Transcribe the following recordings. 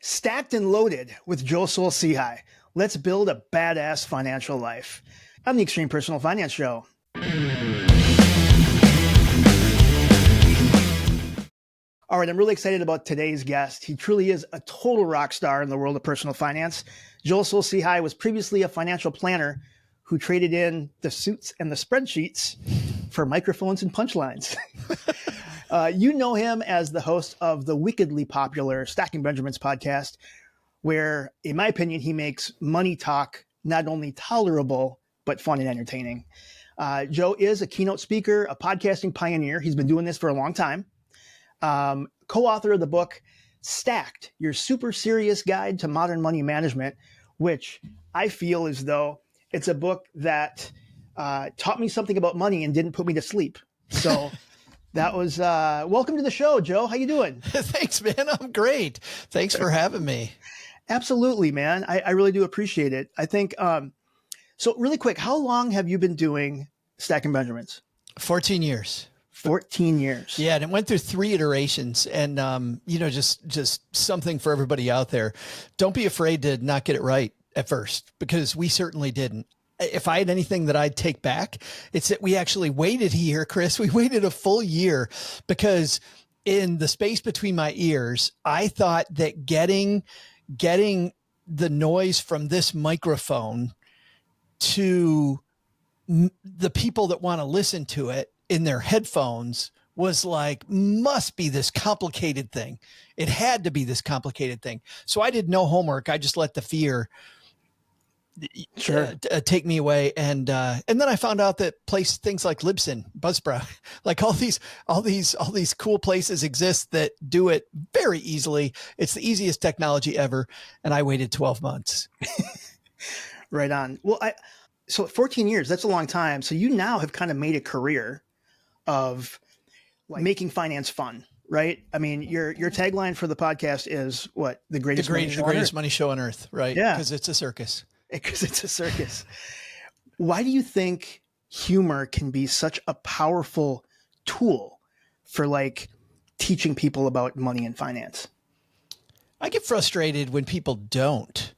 Stacked and loaded with Joe Saul-Sehy. Let's build a badass financial life. I'm the Extreme Personal Finance Show. All right, I'm really excited about today's guest. He truly is a total rock star in the world of personal finance. Joe Saul-Sehy was previously a financial planner who traded in the suits and the spreadsheets for microphones and punchlines. You know him as the host of the wickedly popular Stacking Benjamins podcast, where, in my opinion, he makes money talk not only tolerable, but fun and entertaining. Joe is a keynote speaker, a podcasting pioneer. He's been doing this for a long time. Co-author of the book, Stacked, Your Super Serious Guide to Modern Money Management, which I feel as though it's a book that taught me something about money and didn't put me to sleep. So that was, welcome to the show, Joe. How you doing? Thanks, man. I'm great. Thanks for having me. Absolutely, man. I really do appreciate it. I think, so really quick, how long have you been doing Stacking Benjamins? 14 years. 14 years. Yeah. And it went through 3 iterations and, just something for everybody out there. Don't be afraid to not get it right at first, because we certainly didn't. If I had anything that I'd take back, it's that we actually waited here, Chris. We waited a full year because in the space between my ears, I thought that getting the noise from this microphone to the people that want to listen to it in their headphones was like, must be this complicated thing. It had to be this complicated thing. So I did no homework. I just let the fear take me away. And then I found out that things like Libsyn, Buzzsprout, like all these cool places exist that do it very easily. It's the easiest technology ever. And I waited 12 months. Right on. Well, so 14 years, that's a long time. So you now have kind of made a career of making finance fun, right? I mean, your tagline for the podcast is what? The greatest money show on earth, right? Yeah. Because it's a circus. Because it's a circus. Why do you think humor can be such a powerful tool for teaching people about money and finance? I get frustrated when people don't.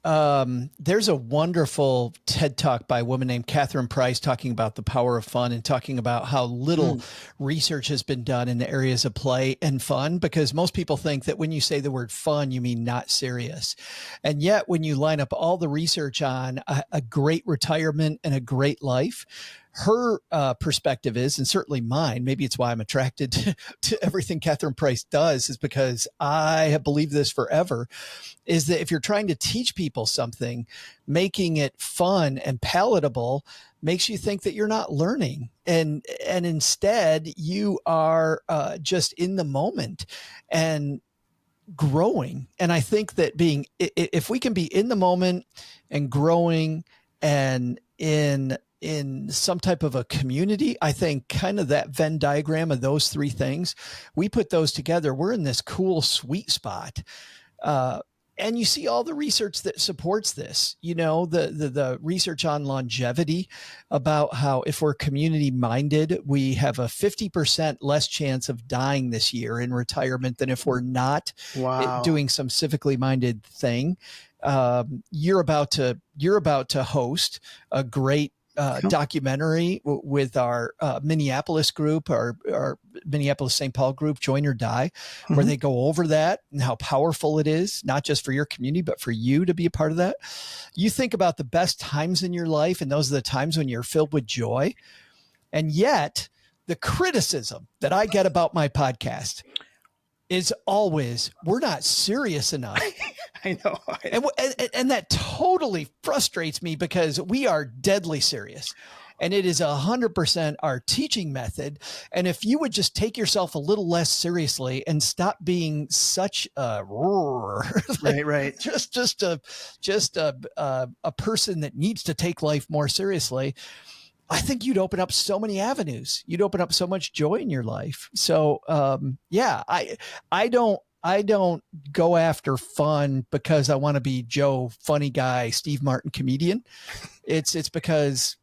There's a wonderful TED Talk by a woman named Catherine Price talking about the power of fun and talking about how little research has been done in the areas of play and fun, because most people think that when you say the word fun, you mean not serious. And yet when you line up all the research on a great retirement and a great life, her perspective is, and certainly mine, maybe it's why I'm attracted to everything Catherine Price does, is because I have believed this forever, is that if you're trying to teach people something, making it fun and palatable makes you think that you're not learning. And instead you are just in the moment and growing. And I think that if we can be in the moment and growing and in some type of a community, I think kind of that Venn diagram of those 3 things, we put those together, we're in this cool sweet spot. And you see all the research that supports this, the research on longevity about how if we're community minded, we have a 50% less chance of dying this year in retirement than if we're not doing some civically minded thing. You're about to host a great documentary with our Minneapolis group, our Minneapolis St. Paul group, Join or Die, where they go over that and how powerful it is, not just for your community, but for you to be a part of that. You think about the best times in your life, and those are the times when you're filled with joy. And yet the criticism that I get about my podcast is always, we're not serious enough. I know. And that totally frustrates me, because we are deadly serious. And it is 100% our teaching method. And if you would just take yourself a little less seriously and stop being such a right. just a person that needs to take life more seriously, I think you'd open up so many avenues. You'd open up so much joy in your life. So, I don't go after fun because I want to be Joe, funny guy, Steve Martin, comedian. It's because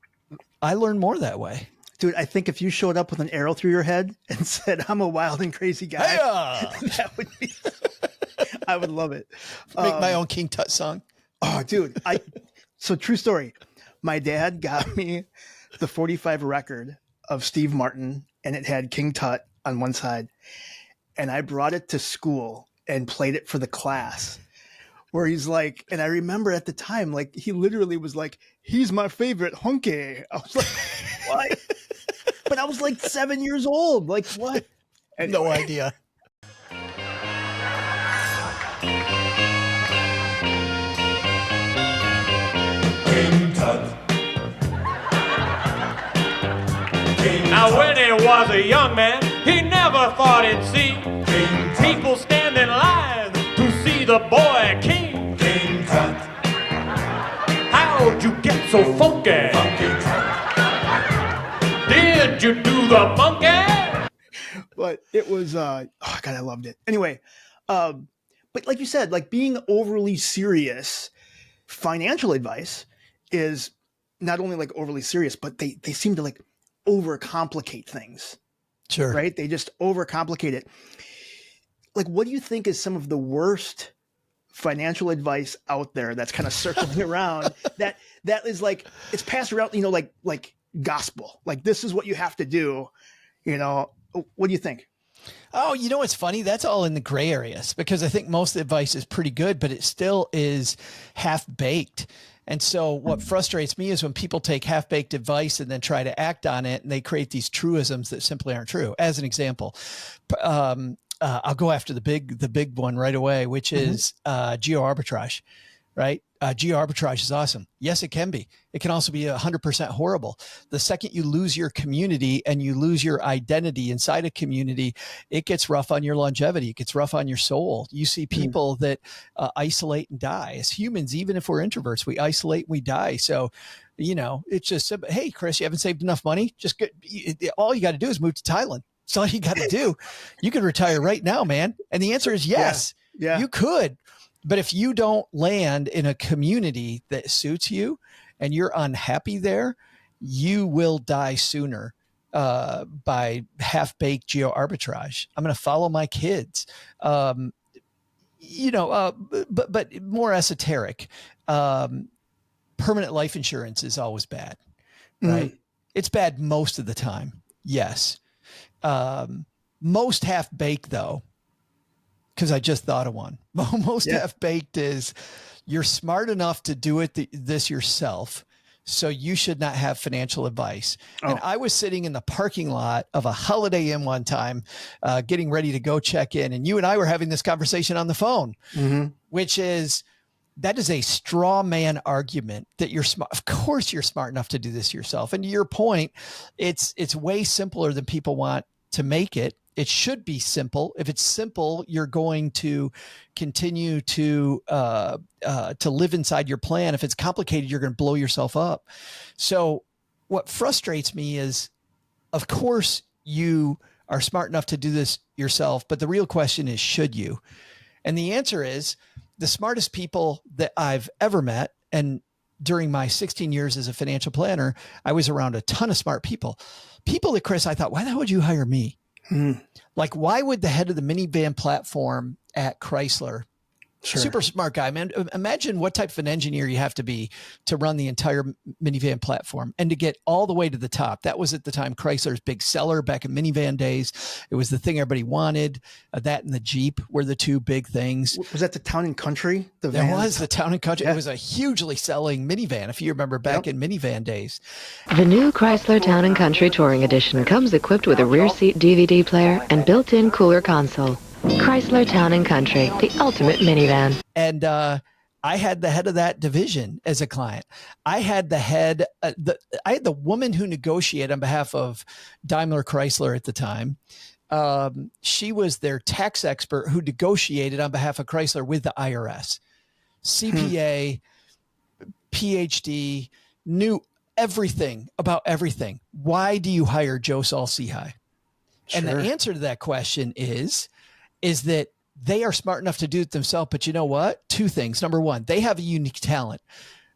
I learn more that way. Dude, I think if you showed up with an arrow through your head and said, I'm a wild and crazy guy, that would be, I would love it. Make my own King Tut song. Oh, dude. So true story. My dad got me the 45 record of Steve Martin, and it had King Tut on one side. And I brought it to school and played it for the class, where he's like, and I remember at the time, like, he literally was like, he's my favorite hunky. I was like, what? But I was like 7 years old. Like, what? Anyway. No idea. King Tut. Now when he was a young man, he never thought he'd see King Tut. people stand in line to see the boy king. King Tut. How'd you get so funky? Funky Tut. Did you do the monkey? But it was, oh God, I loved it. Anyway, but like you said, like being overly serious, financial advice is not only like overly serious, but they seem to like overcomplicate things. Sure. Right? They just overcomplicate it. Like, what do you think is some of the worst financial advice out there that's kind of circling around that is like, it's passed around, you know, like gospel, like this is what you have to do, you know? What do you think? Oh, you know what's funny? That's all in the gray areas, because I think most of the advice is pretty good, but it still is half-baked. And so what frustrates me is when people take half-baked advice and then try to act on it, and they create these truisms that simply aren't true. As an example, I'll go after the big one right away, which is geo arbitrage, right? Geo arbitrage is awesome. Yes, it can be. It can also be 100% horrible. The second you lose your community and you lose your identity inside a community, it gets rough on your longevity. It gets rough on your soul. You see people that isolate and die. As humans, even if we're introverts, we isolate, we die. So, you know, it's just, hey, Chris, you haven't saved enough money? Just get, all you got to do is move to Thailand. That's all you got to do. You can retire right now, man. And the answer is yes, you could. But if you don't land in a community that suits you and you're unhappy there, you will die sooner by half-baked geo arbitrage. I'm going to follow my kids, you know, but more esoteric. Permanent life insurance is always bad, right? It's bad most of the time. Yes. Most half-baked though, because I just thought of one. Most half-baked is you're smart enough to do this yourself, so you should not have financial advice. And I was sitting in the parking lot of a Holiday Inn one time, getting ready to go check in, and you and I were having this conversation on the phone, which is, that is a straw man argument that you're smart. Of course you're smart enough to do this yourself. And to your point, it's way simpler than people want to make it. It should be simple. If it's simple, you're going to continue to live inside your plan. If it's complicated, you're going to blow yourself up. So what frustrates me is, of course you are smart enough to do this yourself, but the real question is, should you? And the answer is, the smartest people that I've ever met, and during my 16 years as a financial planner, I was around a ton of smart people that, Chris, I thought, why the hell would you hire me? Like, why would the head of the minivan platform at Chrysler, super smart guy, man, imagine what type of an engineer you have to be to run the entire minivan platform and to get all the way to the top. That was at the time Chrysler's big seller back in minivan days. It was the thing everybody wanted. That and the Jeep were the two big things. Was that the Town and Country? There was the Town and Country. It was a hugely selling minivan, if you remember back in minivan days. The new Chrysler Town and Country Touring Edition comes equipped with a rear seat DVD player and built-in cooler console. Chrysler Town and Country, the ultimate minivan. And I had the head of that division as a client. I had the head, I had the woman who negotiated on behalf of Daimler Chrysler at the time. She was their tax expert who negotiated on behalf of Chrysler with the IRS. CPA, PhD, knew everything about everything. Why do you hire Joe Saul-Sehy? And the answer to that question is that they are smart enough to do it themselves. But you know what? Two things. Number one, they have a unique talent.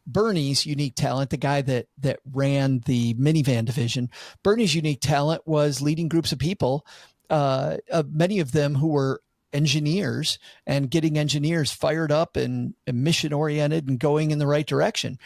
Bernie's unique talent, the guy that ran the minivan division, Bernie's unique talent was leading groups of people, many of them who were engineers and getting engineers fired up and mission oriented and going in the right direction.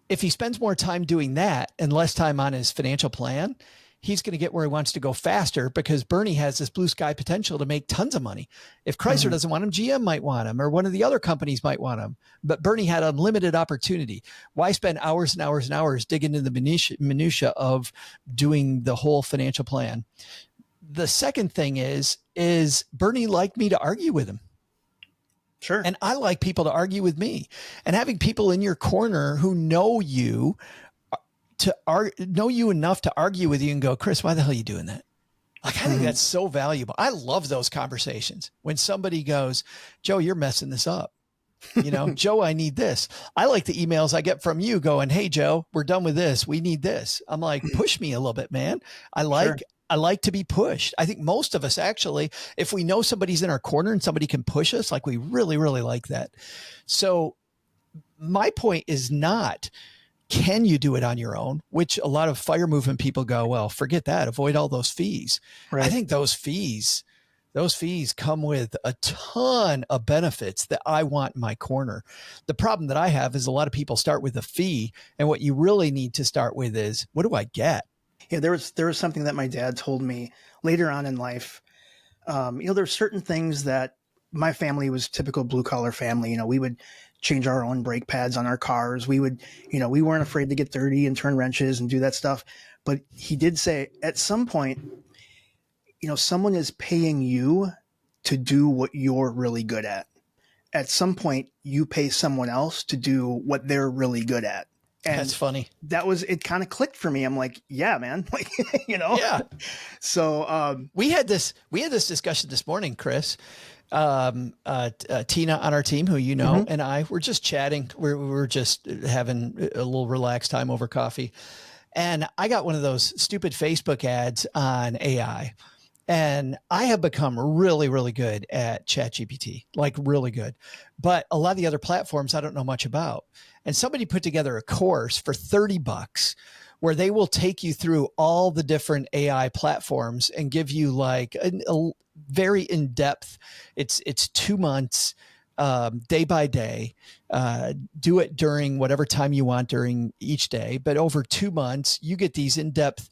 If he spends more time doing that and less time on his financial plan, he's going to get where he wants to go faster, because Bernie has this blue sky potential to make tons of money. If Chrysler doesn't want him, GM might want him, or one of the other companies might want him. But Bernie had unlimited opportunity. Why spend hours and hours and hours digging into the minutia of doing the whole financial plan? The second thing is Bernie liked me to argue with him. Sure. And I like people to argue with me, and having people in your corner who know you know you enough to argue with you and go, Chris, why the hell are you doing that? Like, I think that's so valuable. I love those conversations when somebody goes, Joe, you're messing this up. You know, Joe, I need this. I like the emails I get from you going, hey, Joe, we're done with this. We need this. I'm like, push me a little bit, man. I like to be pushed. I think most of us actually, if we know somebody's in our corner and somebody can push us, like, we really, really like that. So my point is not, can you do it on your own? Which a lot of fire movement people go, well, forget that. Avoid all those fees. Right. I think those fees come with a ton of benefits that I want in my corner. The problem that I have is a lot of people start with a fee, and what you really need to start with is, what do I get? Yeah, there was something that my dad told me later on in life. There's certain things that my family was typical blue collar family. You know, we would change our own brake pads on our cars. We would, we weren't afraid to get dirty and turn wrenches and do that stuff. But he did say at some point, someone is paying you to do what you're really good at. At some point, you pay someone else to do what they're really good at. And that's funny. It kind of clicked for me. I'm like, yeah, man. Like, Yeah. So we had this discussion this morning, Chris. Tina on our team, who and I were just chatting. We were just having a little relaxed time over coffee. And I got one of those stupid Facebook ads on AI. And I have become really, really good at ChatGPT, like really good. But a lot of the other platforms I don't know much about. And somebody put together a course for $30 where they will take you through all the different AI platforms and give you like a very in-depth, it's 2 months, day by day, do it during whatever time you want during each day. But over 2 months, you get these in-depth,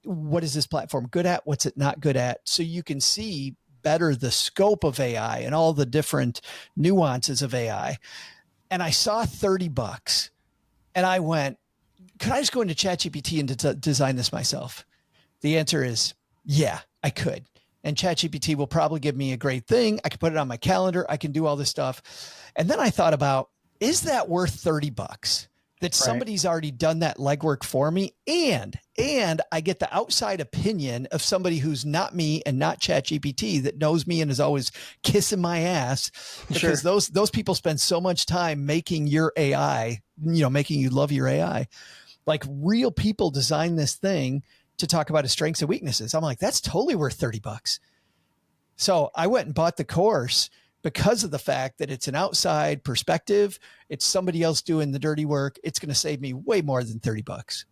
what is this platform good at? What's it not good at? So you can see better the scope of AI and all the different nuances of AI. And I saw $30 and I went, could I just go into ChatGPT and design this myself? The answer is, yeah, I could. And ChatGPT will probably give me a great thing. I can put it on my calendar. I can do all this stuff. And then I thought about, is that worth $30 that somebody's already done that legwork for me? And I get the outside opinion of somebody who's not me and not ChatGPT, that knows me and is always kissing my ass, because those people spend so much time making your AI, making you love your AI. Like, real people design this thing to talk about his strengths and weaknesses. I'm like, that's totally worth $30. So I went and bought the course because of the fact that it's an outside perspective. It's somebody else doing the dirty work. It's going to save me way more than $30.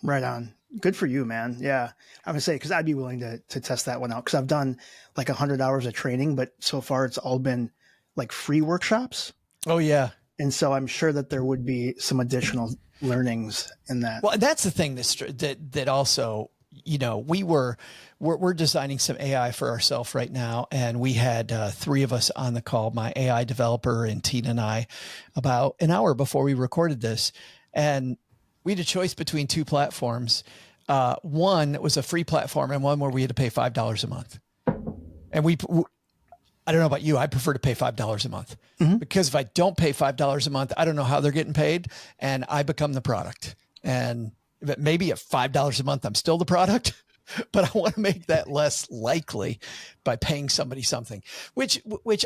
Right on. Good for you, man. Yeah. I would say, cause I'd be willing to test that one out. Cause I've done like 100 hours of training, but so far it's all been like free workshops. Oh yeah. And so I'm sure that there would be some additional learnings in that. Well, that's the thing that also, we're designing some AI for ourselves right now. And we had 3 of us on the call, my AI developer and Tina and I, about an hour before we recorded this. And we had a choice between 2 platforms. One that was a free platform and one where we had to pay $5 a month. And I don't know about you, I prefer to pay $5 a month, because if I don't pay $5 a month, I don't know how they're getting paid, and I become the product. And maybe at $5 a month, I'm still the product, but I want to make that less likely by paying somebody something, which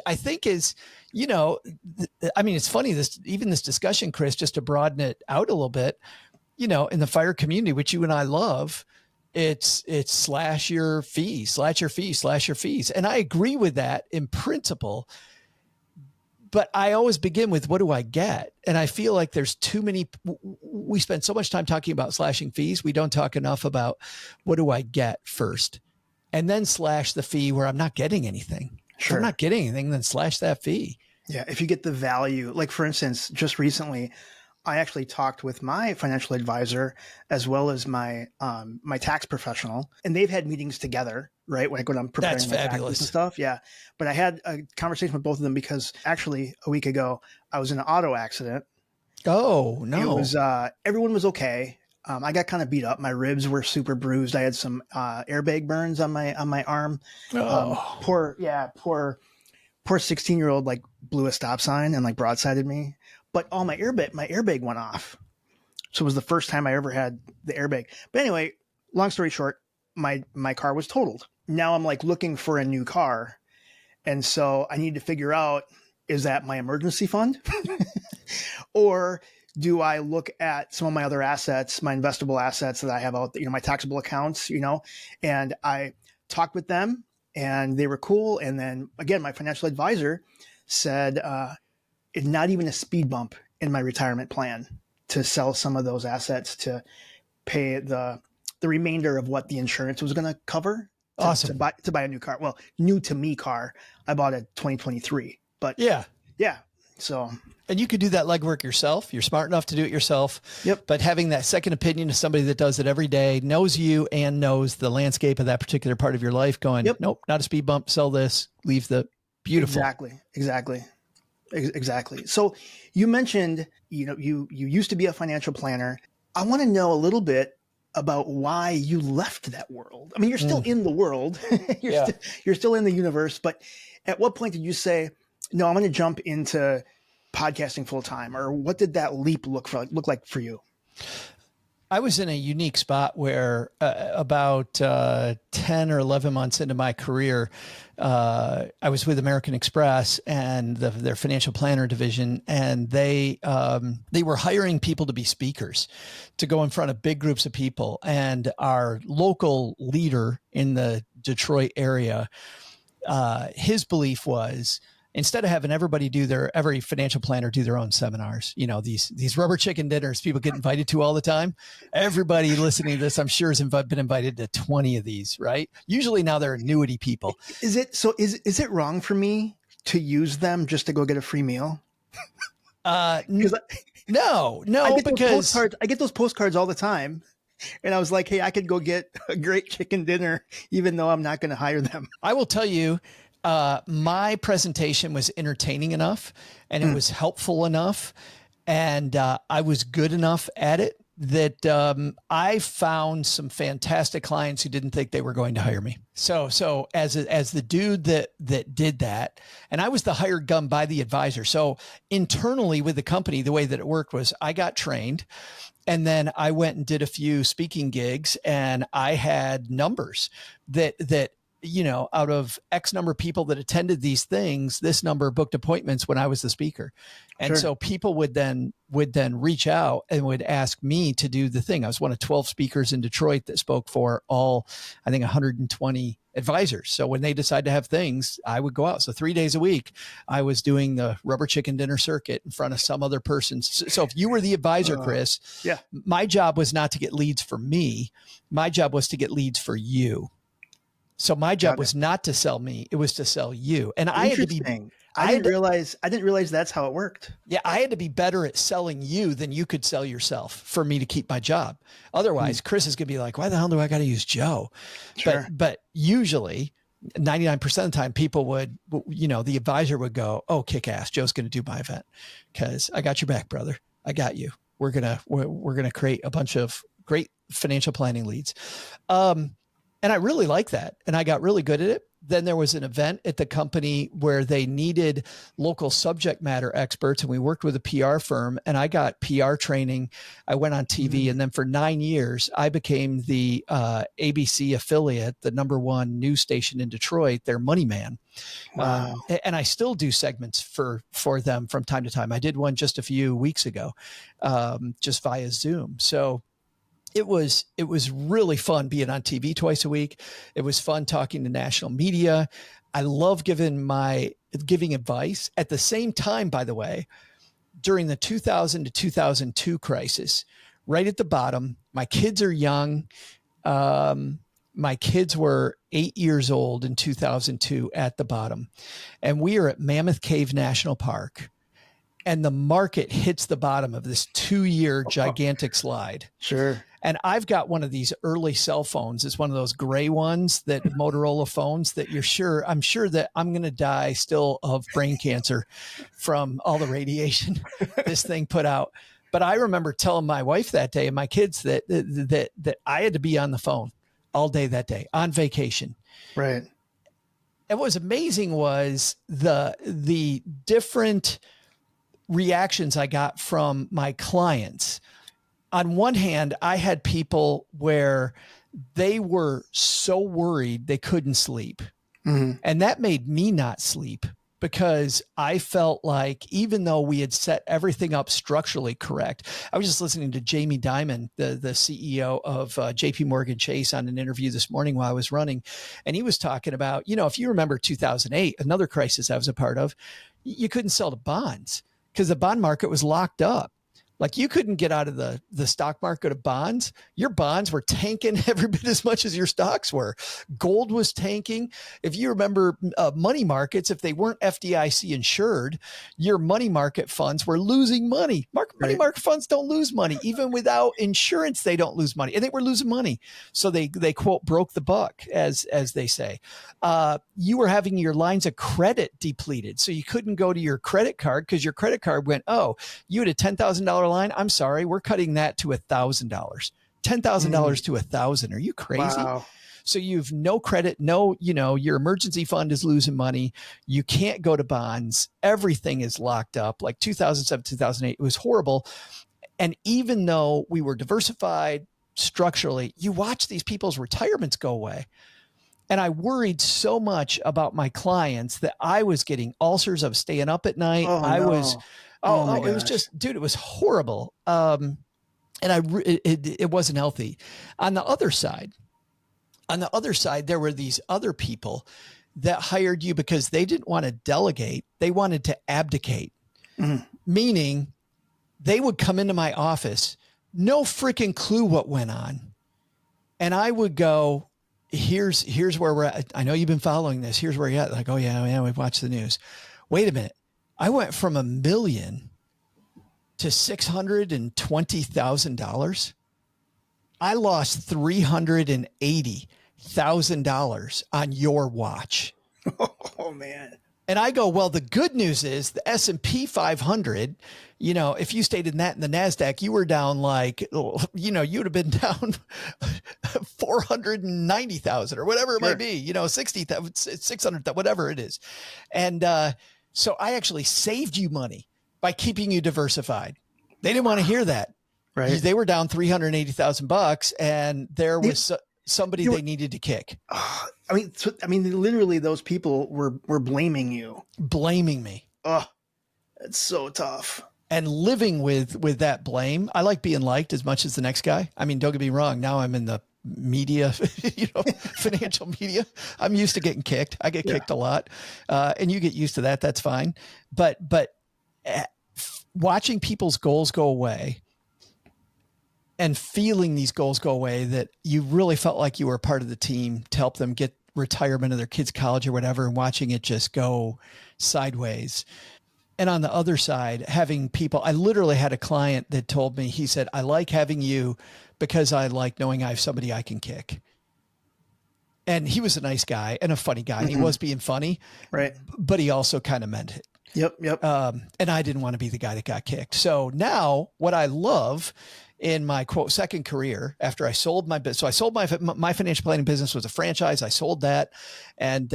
I think is, it's funny, this discussion, Chris, just to broaden it out a little bit, in the fire community, which you and I love, it's slash your fees. And I agree with that in principle, but I always begin with, what do I get? And I feel like there's too many, we spend so much time talking about slashing fees. We don't talk enough about, what do I get first? and then slash the fee where I'm not getting anything. Sure. If I'm not getting anything, then slash that fee. Yeah. If you get the value, like for instance, just recently, I actually talked with my financial advisor as well as my my tax professional, and they've had meetings together, right? When I go down preparing That's my fabulous. taxes and stuff. Yeah. But I had a conversation with both of them because actually a week ago I was in an auto accident. Oh, no. It was everyone was okay. I got kind of beat up. My ribs were super bruised. I had some airbag burns on my arm. Oh. Poor 16-year-old like blew a stop sign and like broadsided me. But my airbag went off. So it was the first time I ever had the airbag. But anyway, long story short, my car was totaled. Now I'm like looking for a new car. And so I need to figure out, is that my emergency fund? Or do I look at some of my other assets, my investable assets that I have out there, my taxable accounts, and I talked with them and they were cool. And then again, my financial advisor said, it's not even a speed bump in my retirement plan to sell some of those assets to pay the remainder of what the insurance was going to cover. Awesome. To buy a new car. Well, new to me car. I bought a 2023, but yeah. So, and you could do that legwork yourself. You're smart enough to do it yourself. Yep. But having that second opinion of somebody that does it every day, knows you and knows the landscape of that particular part of your life, going, nope, not a speed bump, sell this, leave the beautiful. Exactly. So you mentioned, you used to be a financial planner. I want to know a little bit about why you left that world. I mean, you're still in the world, you're still in the universe, but at what point did you say, no, I'm going to jump into podcasting full time? Or what did that leap look like for you? I was in a unique spot where about 10 or 11 months into my career, I was with American Express and their financial planner division, and they were hiring people to be speakers, to go in front of big groups of people. And our local leader in the Detroit area, his belief was, instead of having every financial planner do their own seminars, these rubber chicken dinners people get invited to all the time. Everybody listening to this, I'm sure, has been invited to 20 of these, right? Usually now they're annuity people. Is it wrong for me to use them just to go get a free meal? No, because I get those postcards all the time. And I was like, hey, I could go get a great chicken dinner, even though I'm not going to hire them. I will tell you, my presentation was entertaining enough and it was helpful enough. And I was good enough at it that I found some fantastic clients who didn't think they were going to hire me. So as the dude that did that, and I was the hired gun by the advisor. So internally with the company, the way that it worked was I got trained, and then I went and did a few speaking gigs, and I had numbers that out of X number of people that attended these things, this number booked appointments when I was the speaker. And so people would then reach out and would ask me to do the thing. I was one of 12 speakers in Detroit that spoke for all, I think, 120 advisors. So when they decide to have things, I would go out. So 3 days a week, I was doing the rubber chicken dinner circuit in front of some other person. So if you were the advisor, Chris, my job was not to get leads for me. My job was to get leads for you. So my job was not to sell me; it was to sell you. And I had to be. I didn't realize that's how it worked. Yeah, I had to be better at selling you than you could sell yourself for me to keep my job. Otherwise, Chris is going to be like, "Why the hell do I got to use Joe?" Sure. But usually, 99% of the time, people would, the advisor would go, "Oh, kick ass! Joe's going to do my event because I got your back, brother. I got you. We're gonna create a bunch of great financial planning leads." And I really like that. And I got really good at it. Then there was an event at the company where they needed local subject matter experts. And we worked with a PR firm, and I got PR training. I went on TV. And then for 9 years, I became the ABC affiliate, the #1 news station in Detroit, their money man. Wow. And I still do segments for them from time to time. I did one just a few weeks ago, just via Zoom. So it was really fun being on TV twice a week. It was fun talking to national media. I love giving advice. At the same time, by the way, during the 2000 to 2002 crisis, right at the bottom, my kids are young. My kids were 8 years old in 2002 at the bottom, and we are at Mammoth Cave National Park, and the market hits the bottom of this 2-year gigantic slide. Sure. And I've got one of these early cell phones. It's one of those gray ones, that Motorola phones that I'm sure that I'm going to die still of brain cancer from all the radiation this thing put out. But I remember telling my wife that day and my kids that I had to be on the phone all day that day on vacation. Right. And what was amazing was the different reactions I got from my clients. On one hand, I had people where they were so worried they couldn't sleep. Mm-hmm. And that made me not sleep, because I felt like, even though we had set everything up structurally correct, I was just listening to Jamie Dimon, the CEO of JP Morgan Chase, on an interview this morning while I was running. And he was talking about, if you remember 2008, another crisis I was a part of, you couldn't sell the bonds because the bond market was locked up. Like, you couldn't get out of the stock market of bonds. Your bonds were tanking every bit as much as your stocks were. Gold was tanking. If you remember money markets, if they weren't FDIC insured, your money market funds were losing money. Money market funds don't lose money. Even without insurance, they don't lose money. And they were losing money. So they quote, broke the buck, as they say. You were having your lines of credit depleted. So you couldn't go to your credit card because your credit card went, oh, you had a $10,000 line. I'm sorry, we're cutting that to $1,000. $10,000 to $1,000. Are you crazy? Wow. So you've no credit, your emergency fund is losing money. You can't go to bonds. Everything is locked up. Like 2007, 2008, it was horrible. And even though we were diversified structurally, you watch these people's retirements go away. And I worried so much about my clients that I was getting ulcers of staying up at night. It was just, dude, it was horrible. And it wasn't healthy. On the other side, there were these other people that hired you because they didn't want to delegate. They wanted to abdicate, meaning they would come into my office, no freaking clue what went on. And I would go, here's where we're at. I know you've been following this. Here's where you're at. Like, oh yeah, we've watched the news. Wait a minute. I went from $1 million to $620,000. I lost $380,000 on your watch. Oh man. And I go, well, the good news is the S&P 500, if you stayed in that in the NASDAQ, you were down like, you'd have been down 490,000 or whatever it might be, 60,000, 600, whatever it is. And, so I actually saved you money by keeping you diversified. They didn't want to hear that. Right. They were down $380,000 and there was somebody they needed to kick. I mean, literally those people were blaming you. Blaming me. Oh, it's so tough. And living with that blame. I like being liked as much as the next guy. I mean, don't get me wrong. Now I'm in the media, financial media. I'm used to getting kicked. I get kicked a lot. And you get used to that. That's fine. But watching people's goals go away and feeling these goals go away, that you really felt like you were a part of the team to help them get retirement of their kids' college or whatever, and watching it just go sideways. And on the other side, having people, I literally had a client that told me, he said, I like having you because I like knowing I have somebody I can kick. And he was a nice guy and a funny guy. Mm-hmm. He was being funny, right? But he also kind of meant it. Yep. And I didn't want to be the guy that got kicked. So now what I love in my quote second career, after I sold my business, so I sold my financial planning business was a franchise. I sold that and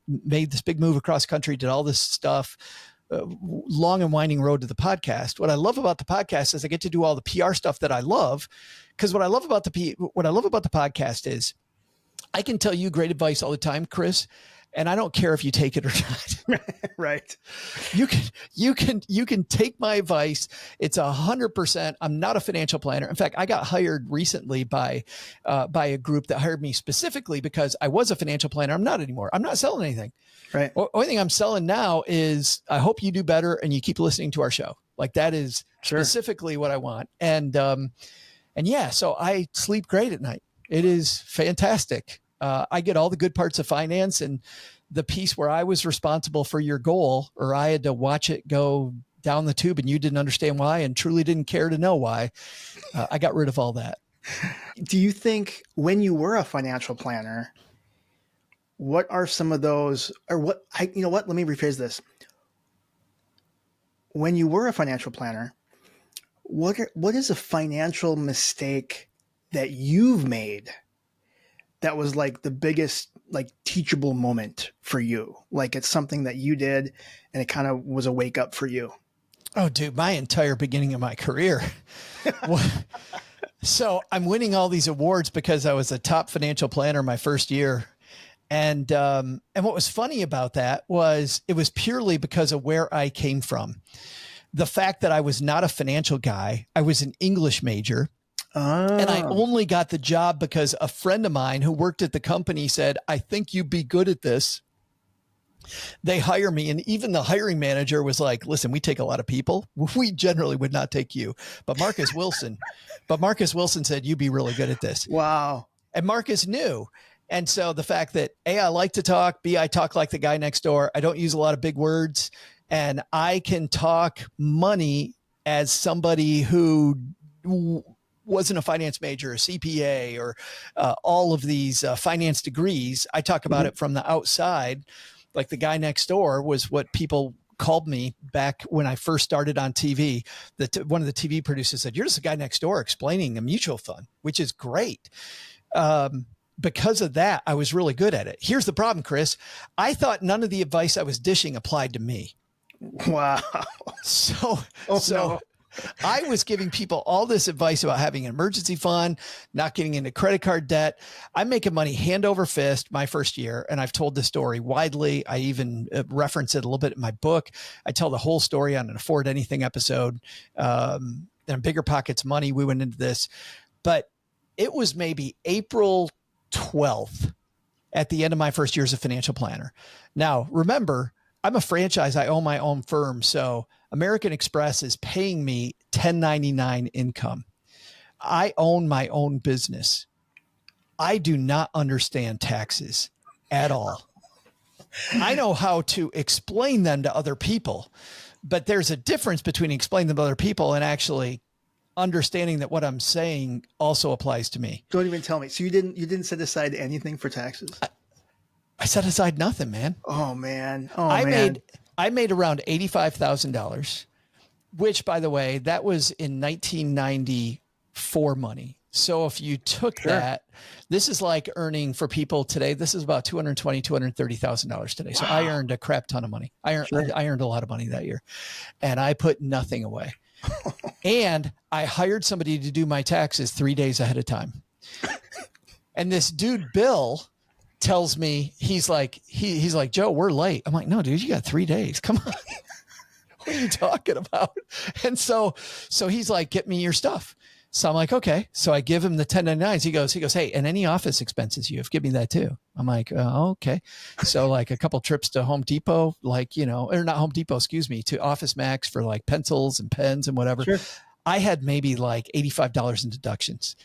made this big move across country, did all this stuff. Long and winding road to the podcast. What I love about the podcast is I get to do all the PR stuff that I love. Because what I love about the podcast is I can tell you great advice all the time, Chris, and I don't care if you take it or not. Right. You can take my advice. It's 100%. I'm not a financial planner. In fact, I got hired recently by a group that hired me specifically because I was a financial planner. I'm not anymore. I'm not selling anything. Right. The only thing I'm selling now is I hope you do better and you keep listening to our show. Like that is specifically what I want. And yeah, so I sleep great at night. It is fantastic. I get all the good parts of finance, and the piece where I was responsible for your goal, or I had to watch it go down the tube and you didn't understand why and truly didn't care to know why. I got rid of all that. Do you think when you were a financial planner, what are some of those, or what, you know what, let me rephrase this. When you were a financial planner, what is a financial mistake that you've made that was like the biggest, like, teachable moment for you? Like, it's something that you did and it kind of was a wake up for you. Oh, dude, my entire beginning of my career. So I'm winning all these awards because I was a top financial planner my first year. And what was funny about that was it was purely because of where I came from. The fact that I was not a financial guy, I was an English major. And I only got the job because a friend of mine who worked at the company said, I think you'd be good at this. They hire me. And even the hiring manager was like, listen, we take a lot of people. We generally would not take you. But Marcus Wilson said, you'd be really good at this. Wow. And Marcus knew. And so the fact that A, I like to talk, B, I talk like the guy next door. I don't use a lot of big words, and I can talk money as somebody who wasn't a finance major, a CPA, or all of these finance degrees. I talk about it from the outside. Like the guy next door was what people called me back when I first started on TV. One of the TV producers said, you're just a guy next door explaining a mutual fund, which is great. Because of that, I was really good at it. Here's the problem, Chris. I thought none of the advice I was dishing applied to me. Wow. So No. I was giving people all this advice about having an emergency fund, not getting into credit card debt. I'm making money hand over fist my first year. And I've told this story widely. I even reference it a little bit in my book. I tell the whole story on an Afford Anything episode. And Bigger Pockets Money, we went into this. But it was maybe April 12th at the end of my first year as a financial planner. Now, remember, I'm a franchise. I own my own firm. So American Express is paying me 1099 income. I own my own business. I do not understand taxes at all. I know how to explain them to other people, but there's a difference between explaining them to other people and actually understanding that what I'm saying also applies to me. Don't even tell me. So you didn't set aside anything for taxes? I set aside nothing, man. Oh man. I made around $85,000, which, by the way, that was in 1994 money. So if you took that, this is like earning for people today. This is about $220,000, $230,000 today. So I earned a crap ton of money. I earned a lot of money that year, and I put nothing away. And I hired somebody to do my taxes 3 days ahead of time. And this dude, Bill, tells me, he's like, Joe, we're late. I'm like, no, dude, you got 3 days. Come on. What are you talking about? And so he's like, get me your stuff. So I'm like, okay. So I give him the 1099s. He goes, hey, and any office expenses you have, give me that too. I'm like, oh, okay. So like a couple trips to Home Depot, like, or not Home Depot, excuse me, to Office Max for like pencils and pens and whatever. Sure. I had maybe like $85 in deductions.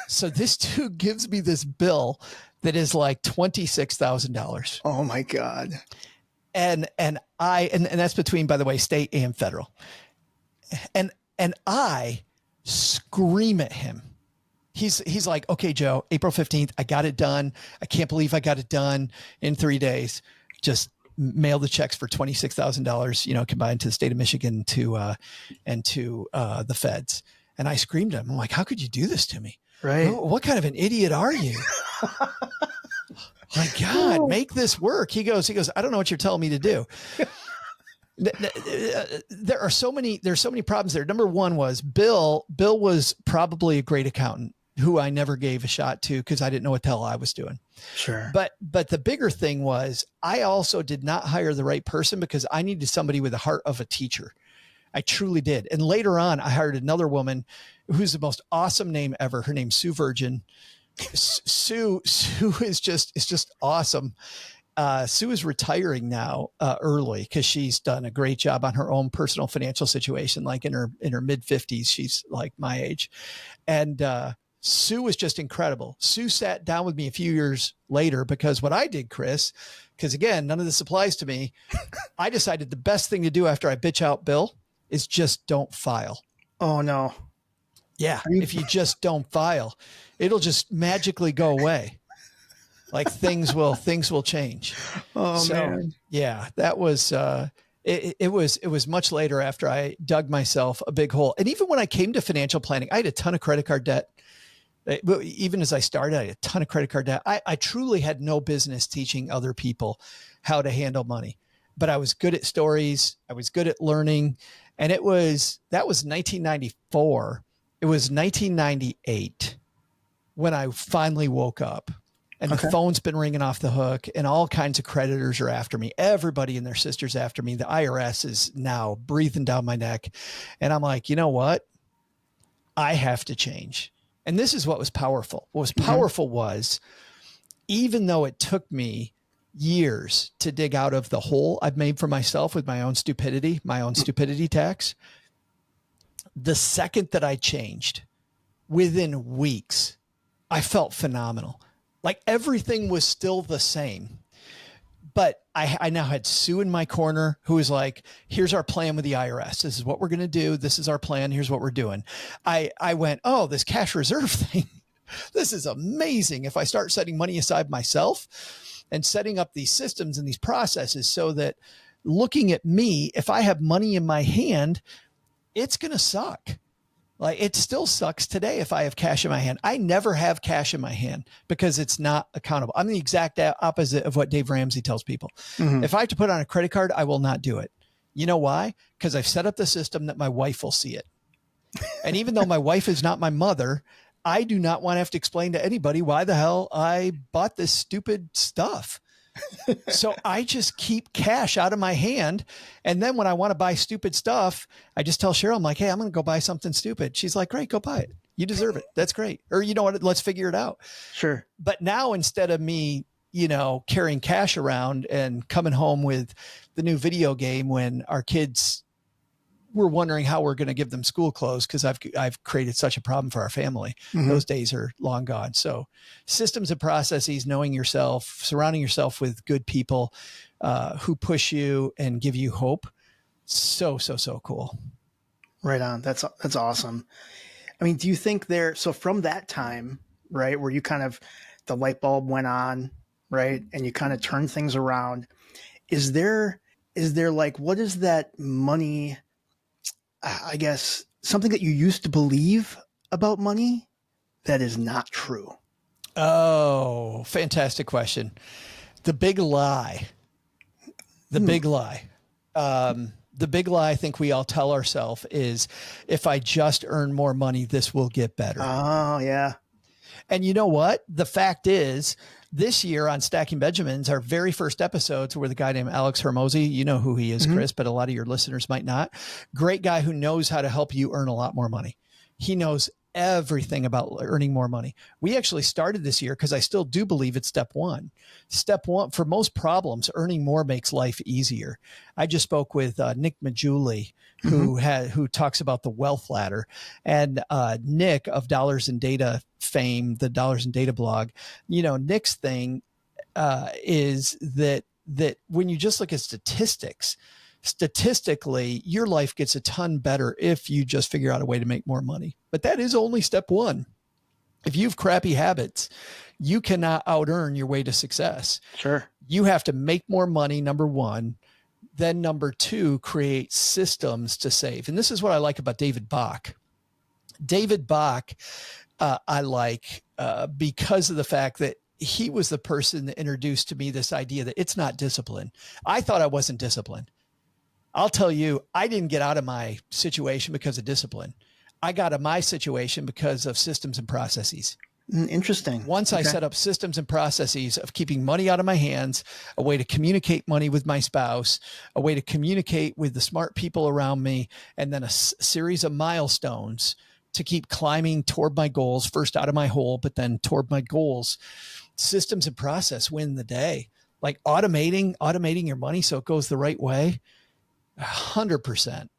So this dude gives me this bill that is like $26,000. Oh my God. And that's between, by the way, state and federal. And I scream at him. He's like, okay, Joe, April 15th, I got it done. I can't believe I got it done in 3 days. Just mail the checks for $26,000, combined to the state of Michigan and to the feds. And I screamed at him. I'm like, how could you do this to me? Right. What kind of an idiot are you? My God, make this work. He goes, I don't know what you're telling me to do. There's so many problems there. Number one was Bill was probably a great accountant who I never gave a shot to because I didn't know what the hell I was doing. Sure. But the bigger thing was I also did not hire the right person because I needed somebody with the heart of a teacher. I truly did. And later on, I hired another woman who's the most awesome name ever. Her name's Sue Virgin. Sue is just awesome. Sue is retiring now early because she's done a great job on her own personal financial situation. Like in her mid 50s, she's like my age. And Sue was just incredible. Sue sat down with me a few years later because what I did, Chris, because again, none of this applies to me. I decided the best thing to do after I bitch out Bill is just don't file. Oh no. Yeah. If you just don't file, it'll just magically go away. Like things will change. Oh man. Yeah, that was, it was much later after I dug myself a big hole. And even when I came to financial planning, I had a ton of credit card debt. Even as I started, I had a ton of credit card debt. I truly had no business teaching other people how to handle money, but I was good at stories. I was good at learning. And that was 1994. It was 1998 when I finally woke up, and the phone's been ringing off the hook and all kinds of creditors are after me. Everybody and their sister's after me. The IRS is now breathing down my neck. And I'm like, you know what? I have to change. And this is what was powerful. What was powerful was, even though it took me years to dig out of the hole I've made for myself with my own stupidity tax, the second that I changed, within weeks, I felt phenomenal. Like everything was still the same. But I now had Sue in my corner who was like, here's our plan with the IRS. This is what we're going to do. This is our plan. Here's what we're doing. I went, oh, this cash reserve thing, this is amazing. If I start setting money aside myself and setting up these systems and these processes so that looking at me, if I have money in my hand, it's going to suck. Like it still sucks today if I have cash in my hand. I never have cash in my hand because it's not accountable. I'm the exact opposite of what Dave Ramsey tells people. If I have to put on a credit card, I will not do it. You know why? Because I've set up the system that my wife will see it. And even though my wife is not my mother, I do not want to have to explain to anybody why the hell I bought this stupid stuff. So I just keep cash out of my hand. And then when I want to buy stupid stuff, I just tell Cheryl, I'm like, hey, I'm going to go buy something stupid. She's like, great, go buy it. You deserve it. That's great. Or you know what? Let's figure it out. Sure. But now instead of me, carrying cash around and coming home with the new video game when our kids were wondering how we're going to give them school clothes because I've created such a problem for our family. Those days are long gone. So systems and processes, knowing yourself, surrounding yourself with good people who push you and give you hope. So cool. Right on. That's awesome. I mean, do you think so from that time, right, where you kind of, the light bulb went on, right, and you kind of turned things around, is there like, what is that money, I guess, something that you used to believe about money that is not true? Oh, fantastic question. The big lie. The big lie. The big lie I think we all tell ourselves is, if I just earn more money, this will get better. Oh, yeah. And you know what? The fact is, this year on Stacking Benjamins, our very first episodes were the guy named Alex Hermosi. You know who he is, Chris, but a lot of your listeners might not. Great guy who knows how to help you earn a lot more money. He knows everything about earning more money. We actually started this year because I still do believe it's step one. Step one, for most problems, earning more makes life easier. I just spoke with Nick Majuli, who talks about the wealth ladder, and Nick of Dollars and Data fame, the Dollars and Data blog. Nick's thing is that when you just look at statistically, your life gets a ton better if you just figure out a way to make more money. But that is only step one. If you have crappy habits, you cannot out earn your way to success. Sure. You have to make more money, number one. Then number two, create systems to save. And this is what I like about David Bach. David Bach, I like because of the fact that he was the person that introduced to me this idea that it's not discipline. I thought I wasn't disciplined. I'll tell you, I didn't get out of my situation because of discipline. I got out of my situation because of systems and processes. Interesting. Once I set up systems and processes of keeping money out of my hands, a way to communicate money with my spouse, a way to communicate with the smart people around me, and then a series of milestones to keep climbing toward my goals, first out of my hole, but then toward my goals. Systems and process win the day. Like automating your money so it goes the right way. 100%.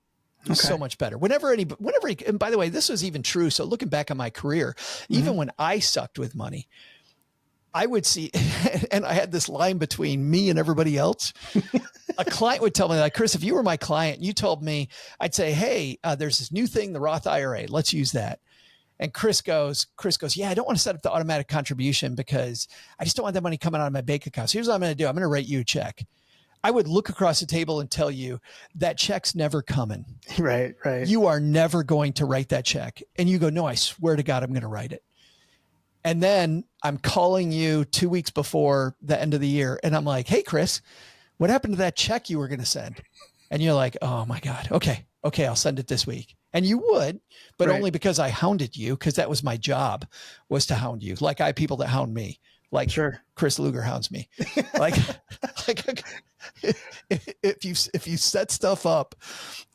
So much better. Whenever, and by the way, this was even true. So looking back on my career, even when I sucked with money, I would see, and I had this line between me and everybody else. A client would tell me, like, Chris, if you were my client, you told me, I'd say, hey, there's this new thing, the Roth IRA. Let's use that. And Chris goes, yeah, I don't want to set up the automatic contribution because I just don't want that money coming out of my bank account. So here's what I'm going to do. I'm going to write you a check. I would look across the table and tell you that check's never coming. Right. You are never going to write that check. And you go, no, I swear to God, I'm going to write it. And then I'm calling you 2 weeks before the end of the year. And I'm like, hey, Chris, what happened to that check you were going to send? And you're like, oh my God. Okay. I'll send it this week. And you would, but only because I hounded you, because that was my job, was to hound you. Like I have people that hound me, like Chris Luger hounds me. like if you set stuff up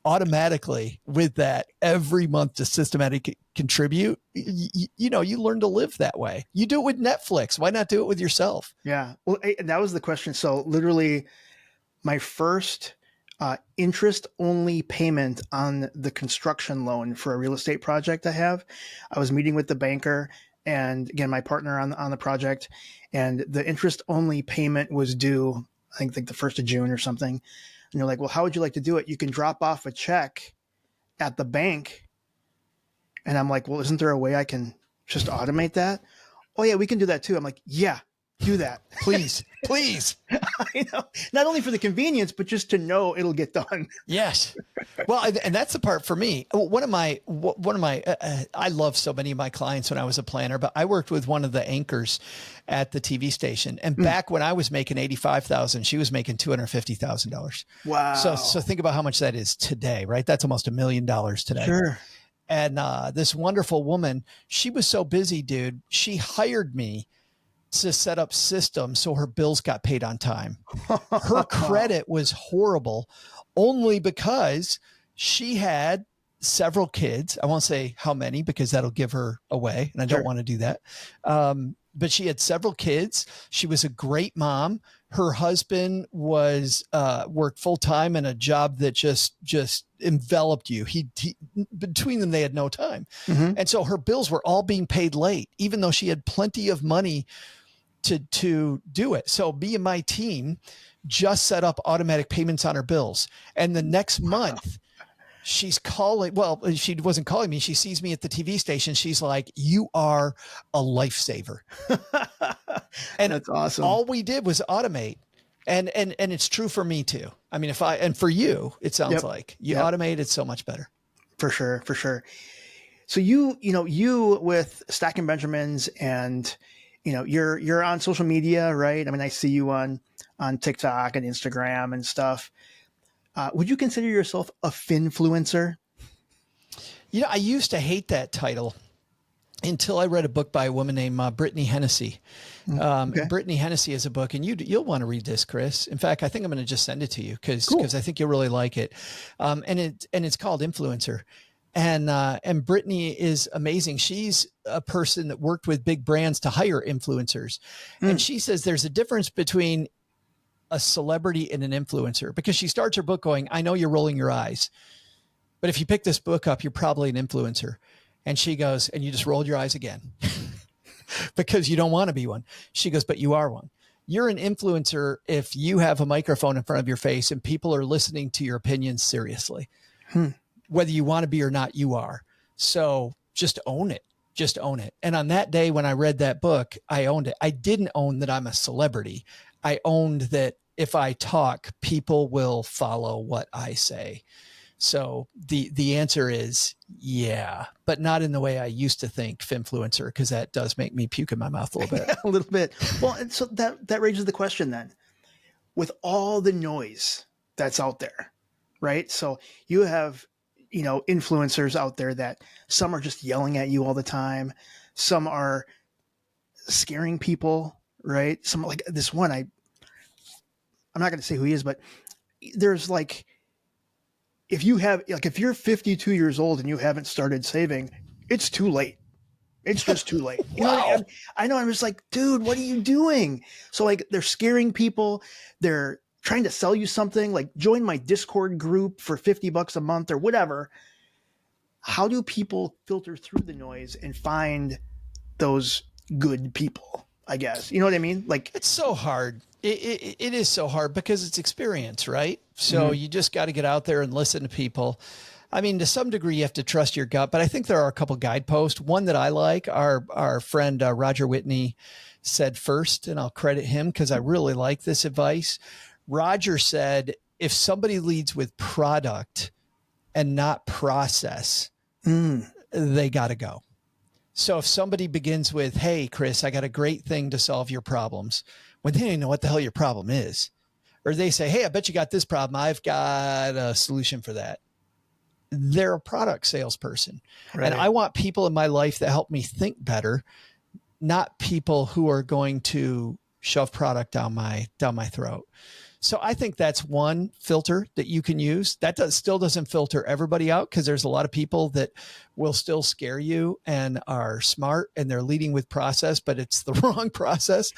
automatically with that every month to systematically contribute, you learn to live that way. You do it with Netflix. Why not do it with yourself? Yeah. Well, that was the question. So literally my first interest-only payment on the construction loan for a real estate project I have. I was meeting with the banker and again, my partner on the project, and the interest-only payment was due, I think like the 1st of June or something. And you're like, well, how would you like to do it? You can drop off a check at the bank. And I'm like, well, isn't there a way I can just automate that? Oh yeah, we can do that too. I'm like, yeah, do that. Please. I know, not only for the convenience, but just to know it'll get done. Yes. Well, and that's the part for me. One of my, I love so many of my clients when I was a planner, but I worked with one of the anchors at the TV station. And back when I was making $85,000, she was making $250,000. Wow. So think about how much that is today, right? That's almost $1 million today. Sure. And this wonderful woman, she was so busy, dude. She hired me to set up systems so her bills got paid on time. Her credit was horrible only because she had several kids. I won't say how many because that'll give her away, and I don't want to do that. But she had several kids. She was a great mom. Her husband was worked full time in a job that just enveloped you. He between them, they had no time, and so her bills were all being paid late, even though she had plenty of money to do it. So me and my team just set up automatic payments on her bills, and the next month. She's calling. Well, she wasn't calling me. She sees me at the TV station. She's like, "You are a lifesaver." And that's awesome. All we did was automate. And it's true for me too. I mean, and for you, it sounds like you automate it so much better. For sure. So you with Stacking Benjamins and, you're on social media, right? I mean, I see you on TikTok and Instagram and stuff. Would you consider yourself a finfluencer? I used to hate that title until I read a book by a woman named Brittany Hennessy. Brittany Hennessy has a book, and you'll want to read this, Chris. In fact, I think I'm going to just send it to you because I think you'll really like it. And it's called Influencer. And Brittany is amazing. She's a person that worked with big brands to hire influencers. And she says there's a difference between a celebrity and an influencer, because she starts her book going, I know you're rolling your eyes, but if you pick this book up, you're probably an influencer. And she goes, and you just rolled your eyes again because you don't want to be one. She goes, but you are one. You're an influencer if you have a microphone in front of your face and people are listening to your opinions seriously. Whether you want to be or not, you are. So just own it. Just own it. And on that day when I read that book, I owned it. I didn't own that I'm a celebrity. I owned that if I talk, people will follow what I say. So the answer is yeah, but not in the way I used to think finfluencer, because that does make me puke in my mouth a little bit. A little bit. Well, and so that raises the question then, with all the noise that's out there, right? So you have, influencers out there that some are just yelling at you all the time. Some are scaring people, right? Some like this one, I'm not going to say who he is, but there's like, if you're 52 years old and you haven't started saving, it's too late. It's just too late. I know. I'm just like, dude, what are you doing? So like they're scaring people. They're trying to sell you something, like join my Discord group for $50 a month or whatever. How do people filter through the noise and find those good people, I guess? You know what I mean? Like, it's so hard. It is so hard because it's experience, right? So you just got to get out there and listen to people. I mean, to some degree, you have to trust your gut, but I think there are a couple guideposts. One that I like, our friend Roger Whitney said first, and I'll credit him because I really like this advice. Roger said, if somebody leads with product and not process, they got to go. So if somebody begins with, hey, Chris, I got a great thing to solve your problems, when they don't even know what the hell your problem is, or they say, hey, I bet you got this problem, I've got a solution for that. They're a product salesperson. Right. And I want people in my life that help me think better, not people who are going to shove product down my throat. So I think that's one filter that you can use. That still doesn't filter everybody out, because there's a lot of people that will still scare you and are smart and they're leading with process, but it's the wrong process.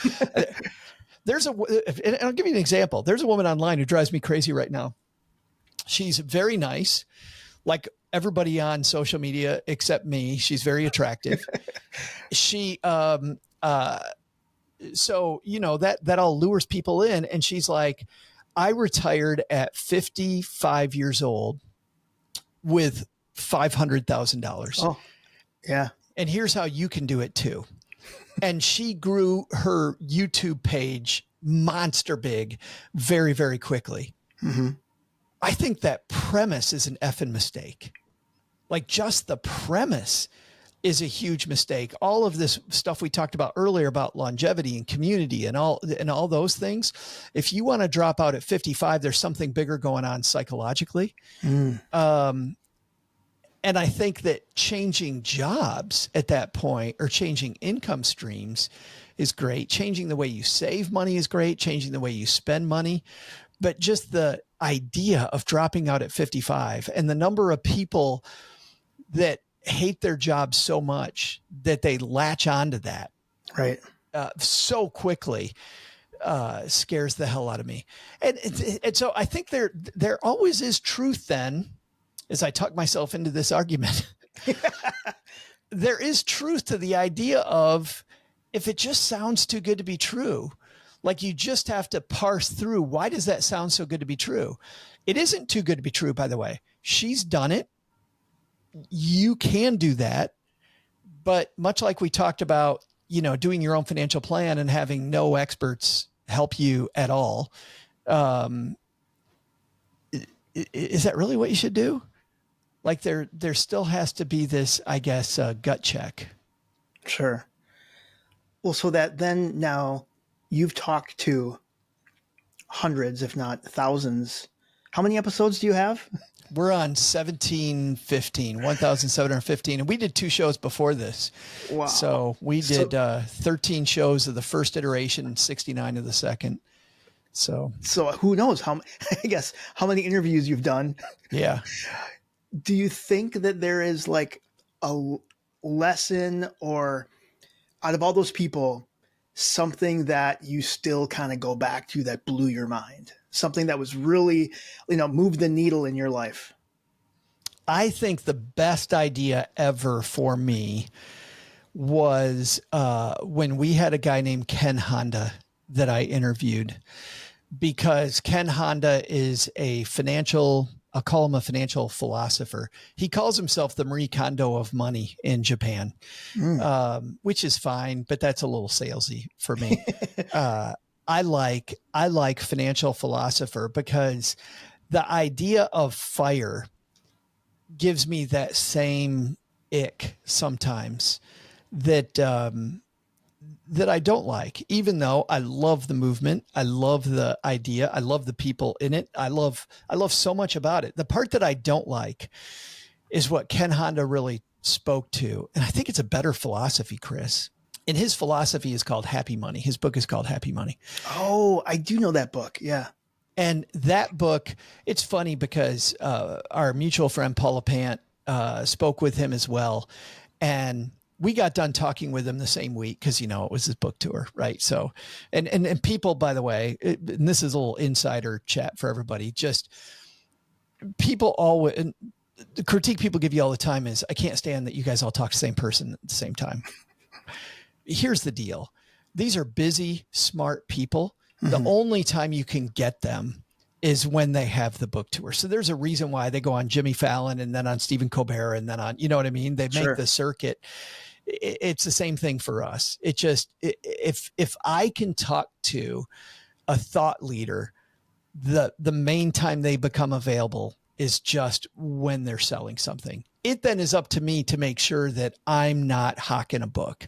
And I'll give you an example. There's a woman online who drives me crazy right now. She's very nice, like everybody on social media except me. She's very attractive. She, so, you know, that all lures people in. And she's like, I retired at 55 years old with $500,000. Oh, yeah. And here's how you can do it too. And she grew her YouTube page monster big very, very quickly. Mm-hmm. I think that premise is an effing mistake. Like, just the premise is a huge mistake. All of this stuff we talked about earlier about longevity and community and all those things. If you want to drop out at 55, there's something bigger going on psychologically. And I think that changing jobs at that point, or changing income streams, is great. Changing the way you save money is great. Changing the way you spend money. But just the idea of dropping out at 55, and the number of people that hate their job so much that they latch onto that right so quickly scares the hell out of me. And so I think there always is truth then, as I talk myself into this argument. There is truth to the idea of, if it just sounds too good to be true, like, you just have to parse through, why does that sound so good to be true? It isn't too good to be true, by the way. She's done it. You can do that. But much like we talked about, you know, doing your own financial plan and having no experts help you at all. Is that really what you should do? Like, there still has to be this, I guess, gut check. Sure. Well, so that then now you've talked to hundreds, if not thousands. How many episodes do you have? We're on 1715, and we did 2 shows before this. Wow. So we did 13 shows of the first iteration and 69 of the second. So who knows I guess how many interviews you've done. Yeah. Do you think that there is like a lesson, or out of all those people, something that you still kind of go back to that blew your mind? Something that was really, moved the needle in your life? I think the best idea ever for me was when we had a guy named Ken Honda that I interviewed, because Ken Honda is I'll call him a financial philosopher. He calls himself the Marie Kondo of money in Japan, which is fine, but that's a little salesy for me. I like financial philosopher because the idea of fire gives me that same ick sometimes that I don't like, even though I love the movement. I love the idea. I love the people in it. I love so much about it. The part that I don't like is what Ken Honda really spoke to. And I think it's a better philosophy, Chris. And his philosophy is called Happy Money. His book is called Happy Money. Oh, I do know that book. Yeah. And that book, it's funny because our mutual friend Paula Pant spoke with him as well. And we got done talking with him the same week because, you know, it was his book tour, right? So, and people, by the way, and this is a little insider chat for everybody, just people always, and the critique people give you all the time is, I can't stand that you guys all talk to the same person at the same time. Here's the deal. These are busy, smart people. The only time you can get them is when they have the book tour. So there's a reason why they go on Jimmy Fallon and then on Stephen Colbert and then on, you know what I mean? They make the circuit. It's the same thing for us. It just, if I can talk to a thought leader, the main time they become available is just when they're selling something. It then is up to me to make sure that I'm not hawking a book.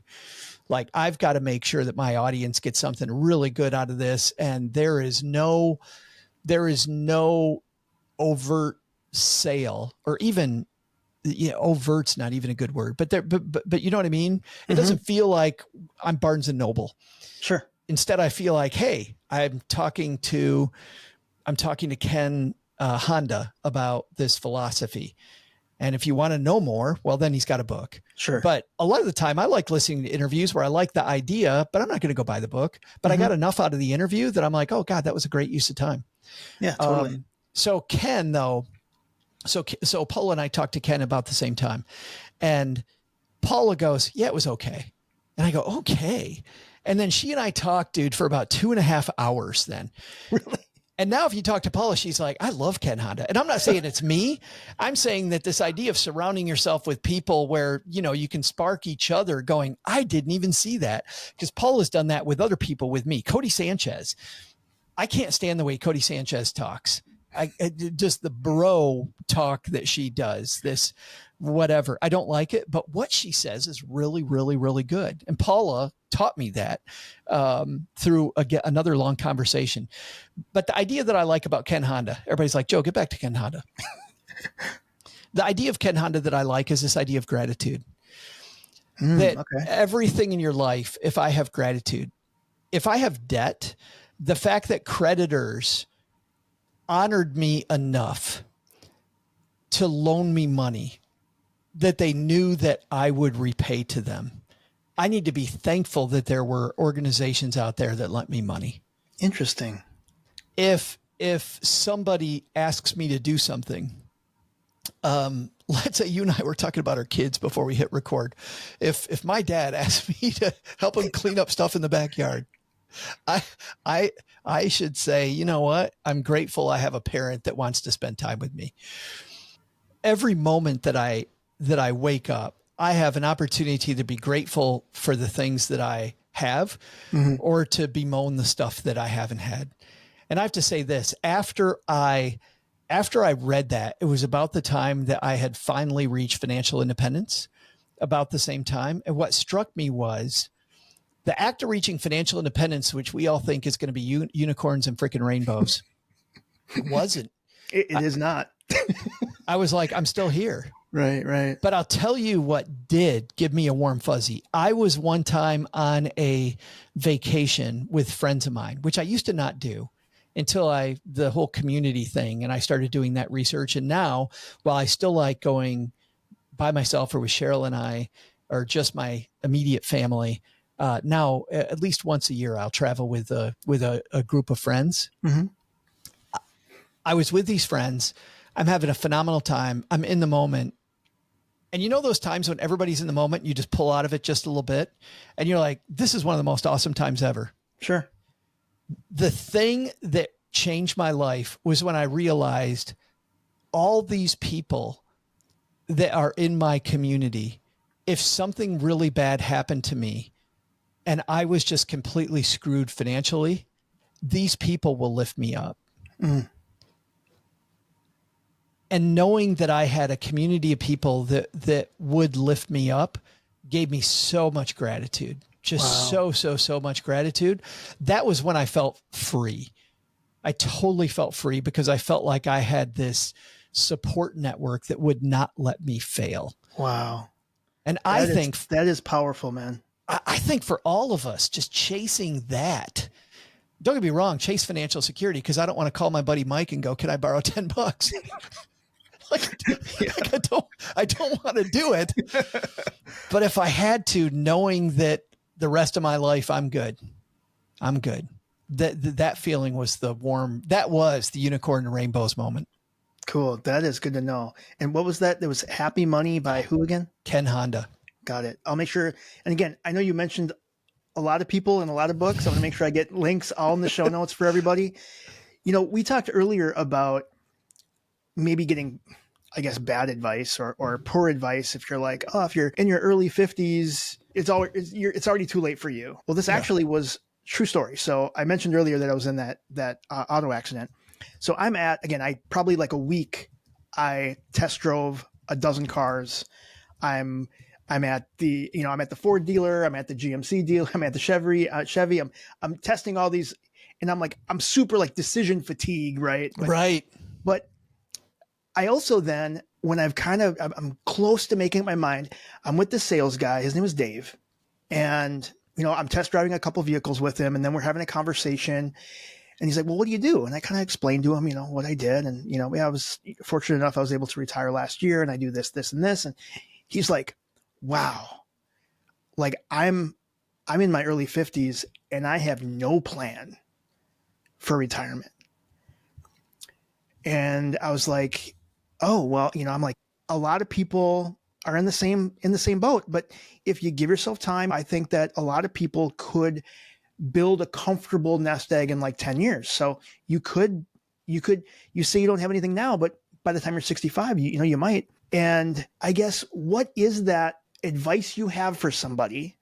Like, I've got to make sure that my audience gets something really good out of this. And there is no overt sale, or even, you know, overt's not even a good word, but you know what I mean? It doesn't feel like I'm Barnes and Noble. Sure. Instead, I feel like, hey, I'm talking to Ken Honda about this philosophy. And if you want to know more, well, then he's got a book. Sure. But a lot of the time I like listening to interviews where I like the idea, but I'm not going to go buy the book, but I got enough out of the interview that I'm like, oh God, that was a great use of time. Yeah, totally. So Ken though, so Paula and I talked to Ken about the same time, and Paula goes, yeah, it was okay. And I go, okay. And then she and I talked, dude, for about 2.5 hours then. Really? And now if you talk to Paula, she's like, I love Ken Honda. And I'm not saying it's me. I'm saying that this idea of surrounding yourself with people where, you know, you can spark each other going, I didn't even see that. Because Paula's done that with other people with me. Cody Sanchez. I can't stand the way Cody Sanchez talks. Just the bro talk that she does, this whatever. I don't like it, but what she says is really, really, really good. And Paula taught me that through another long conversation. But the idea that I like about Ken Honda, everybody's like, Joe, get back to Ken Honda. The idea of Ken Honda that I like is this idea of gratitude. That everything in your life, if I have gratitude, if I have debt, the fact that creditors honored me enough to loan me money that they knew that I would repay to them, I need to be thankful that there were organizations out there that lent me money. Interesting. If somebody asks me to do something, let's say you and I were talking about our kids before we hit record. If my dad asked me to help him clean up stuff in the backyard, I should say, you know what? I'm grateful I have a parent that wants to spend time with me. Every moment that I wake up, I have an opportunity to be grateful for the things that I have, or to bemoan the stuff that I haven't had. And I have to say this, after I read that, it was about the time that I had finally reached financial independence, about the same time. And what struck me was the act of reaching financial independence, which we all think is going to be unicorns and freaking rainbows. It wasn't. It is not. I was like, I'm still here. Right. But I'll tell you what did give me a warm fuzzy. I was one time on a vacation with friends of mine, which I used to not do until the whole community thing. And I started doing that research. And now, while I still like going by myself or with Cheryl and I, or just my immediate family, now at least once a year, I'll travel with a group of friends. I was with these friends. I'm having a phenomenal time. I'm in the moment. And you know those times when everybody's in the moment, you just pull out of it just a little bit and you're like, this is one of the most awesome times ever. Sure. The thing that changed my life was when I realized all these people that are in my community, if something really bad happened to me and I was just completely screwed financially, these people will lift me up. And knowing that I had a community of people that would lift me up gave me so much gratitude, just so much gratitude. That was when I felt free. I totally felt free because I felt like I had this support network that would not let me fail. Wow. And I think that is powerful, man. I think for all of us, just chasing that, don't get me wrong, chase financial security, because I don't want to call my buddy Mike and go, can I borrow $10? Like, I don't want to do it. But if I had to, knowing that the rest of my life, I'm good. That feeling was that was the unicorn and rainbows moment. Cool. That is good to know. And what was that? There was Happy Money by who again? Ken Honda. Got it. I'll make sure. And again, I know you mentioned a lot of people and a lot of books. I'm going to make sure I get links all in the show notes for everybody. We talked earlier about maybe getting, I guess, bad advice or poor advice. If you're like, if you're in your early 50s, it's already too late for you. Well, this actually was true story. So I mentioned earlier that I was in that auto accident. So I probably like a week, I test drove a dozen cars. I'm at the Ford dealer. I'm at the GMC dealer. I'm at the Chevy. I'm testing all these, and I'm super like decision fatigue, right? But I also then, when I'm close to making up my mind, I'm with the sales guy. His name is Dave, and I'm test driving a couple vehicles with him, and then we're having a conversation. And he's like, well, what do you do? And I kind of explained to him, what I did. And, I was fortunate enough, I was able to retire last year, and I do this, this, and this. And he's like, wow, like I'm in my early 50s and I have no plan for retirement. And I was like, oh, well, I'm like, a lot of people are in the same boat, but if you give yourself time, I think that a lot of people could build a comfortable nest egg in like 10 years. So you say you don't have anything now, but by the time you're 65, you might. And I guess, what is that advice you have for somebody,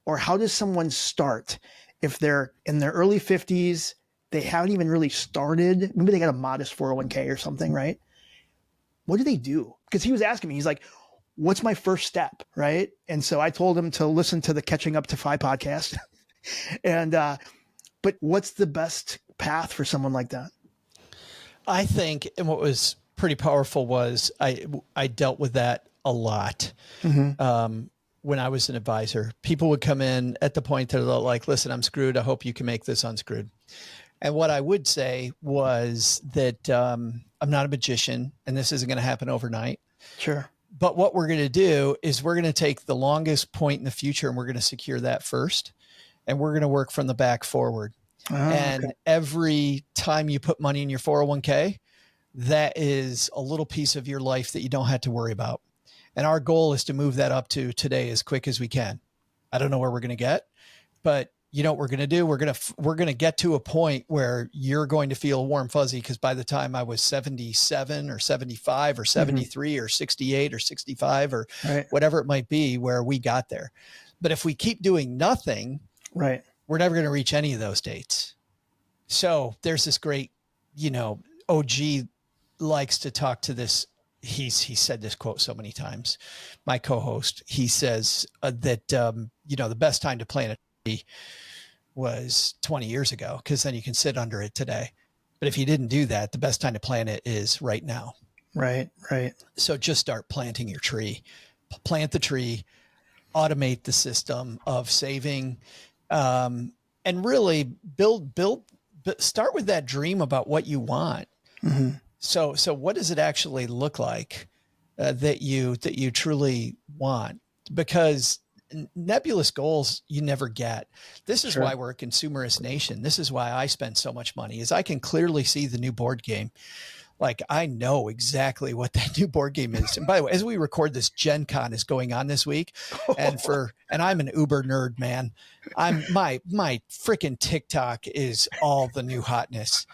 or how does someone start if they're in their early 50s, they haven't even really started, maybe they got a modest 401k or something, right? What do they do? Because he was asking me, he's like, what's my first step, right? And so I told him to listen to the Catching Up to 5 podcast. And, but what's the best path for someone like that? I think, and what was pretty powerful was I dealt with that a lot. Mm-hmm. When I was an advisor, people would come in at the point that they're like, listen, I'm screwed. I hope you can make this unscrewed. And what I would say was that, I'm not a magician and this isn't going to happen overnight. Sure. But what we're going to do is we're going to take the longest point in the future and we're going to secure that first. And we're going to work from the back forward. And every time you put money in your 401k, that is a little piece of your life that you don't have to worry about. And our goal is to move that up to today as quick as we can. I don't know where we're going to get, but you know what we're going to do? We're going to get to a point where you're going to feel warm fuzzy, because by the time I was 77 or 75 or 73 or 68 or 65 or whatever it might be, where we got there. But if we keep doing nothing, we're never going to reach any of those dates. So there's this great, OG likes to talk to this. He said this quote so many times. My co-host, he says that, the best time to plant a tree was 20 years ago, because then you can sit under it today. But if you didn't do that, the best time to plant it is right now. Right. So just start planting your tree. Plant the tree, automate the system of saving, and really start with that dream about what you want. Mm-hmm. So what does it actually look like that you truly want? Because nebulous goals you never get. This is why we're a consumerist nation. This is why I spend so much money, is I can clearly see the new board game. Like, I know exactly what that new board game is. And by the way, as we record this, Gen Con is going on this week. And I'm an uber nerd, man. My freaking TikTok is all the new hotness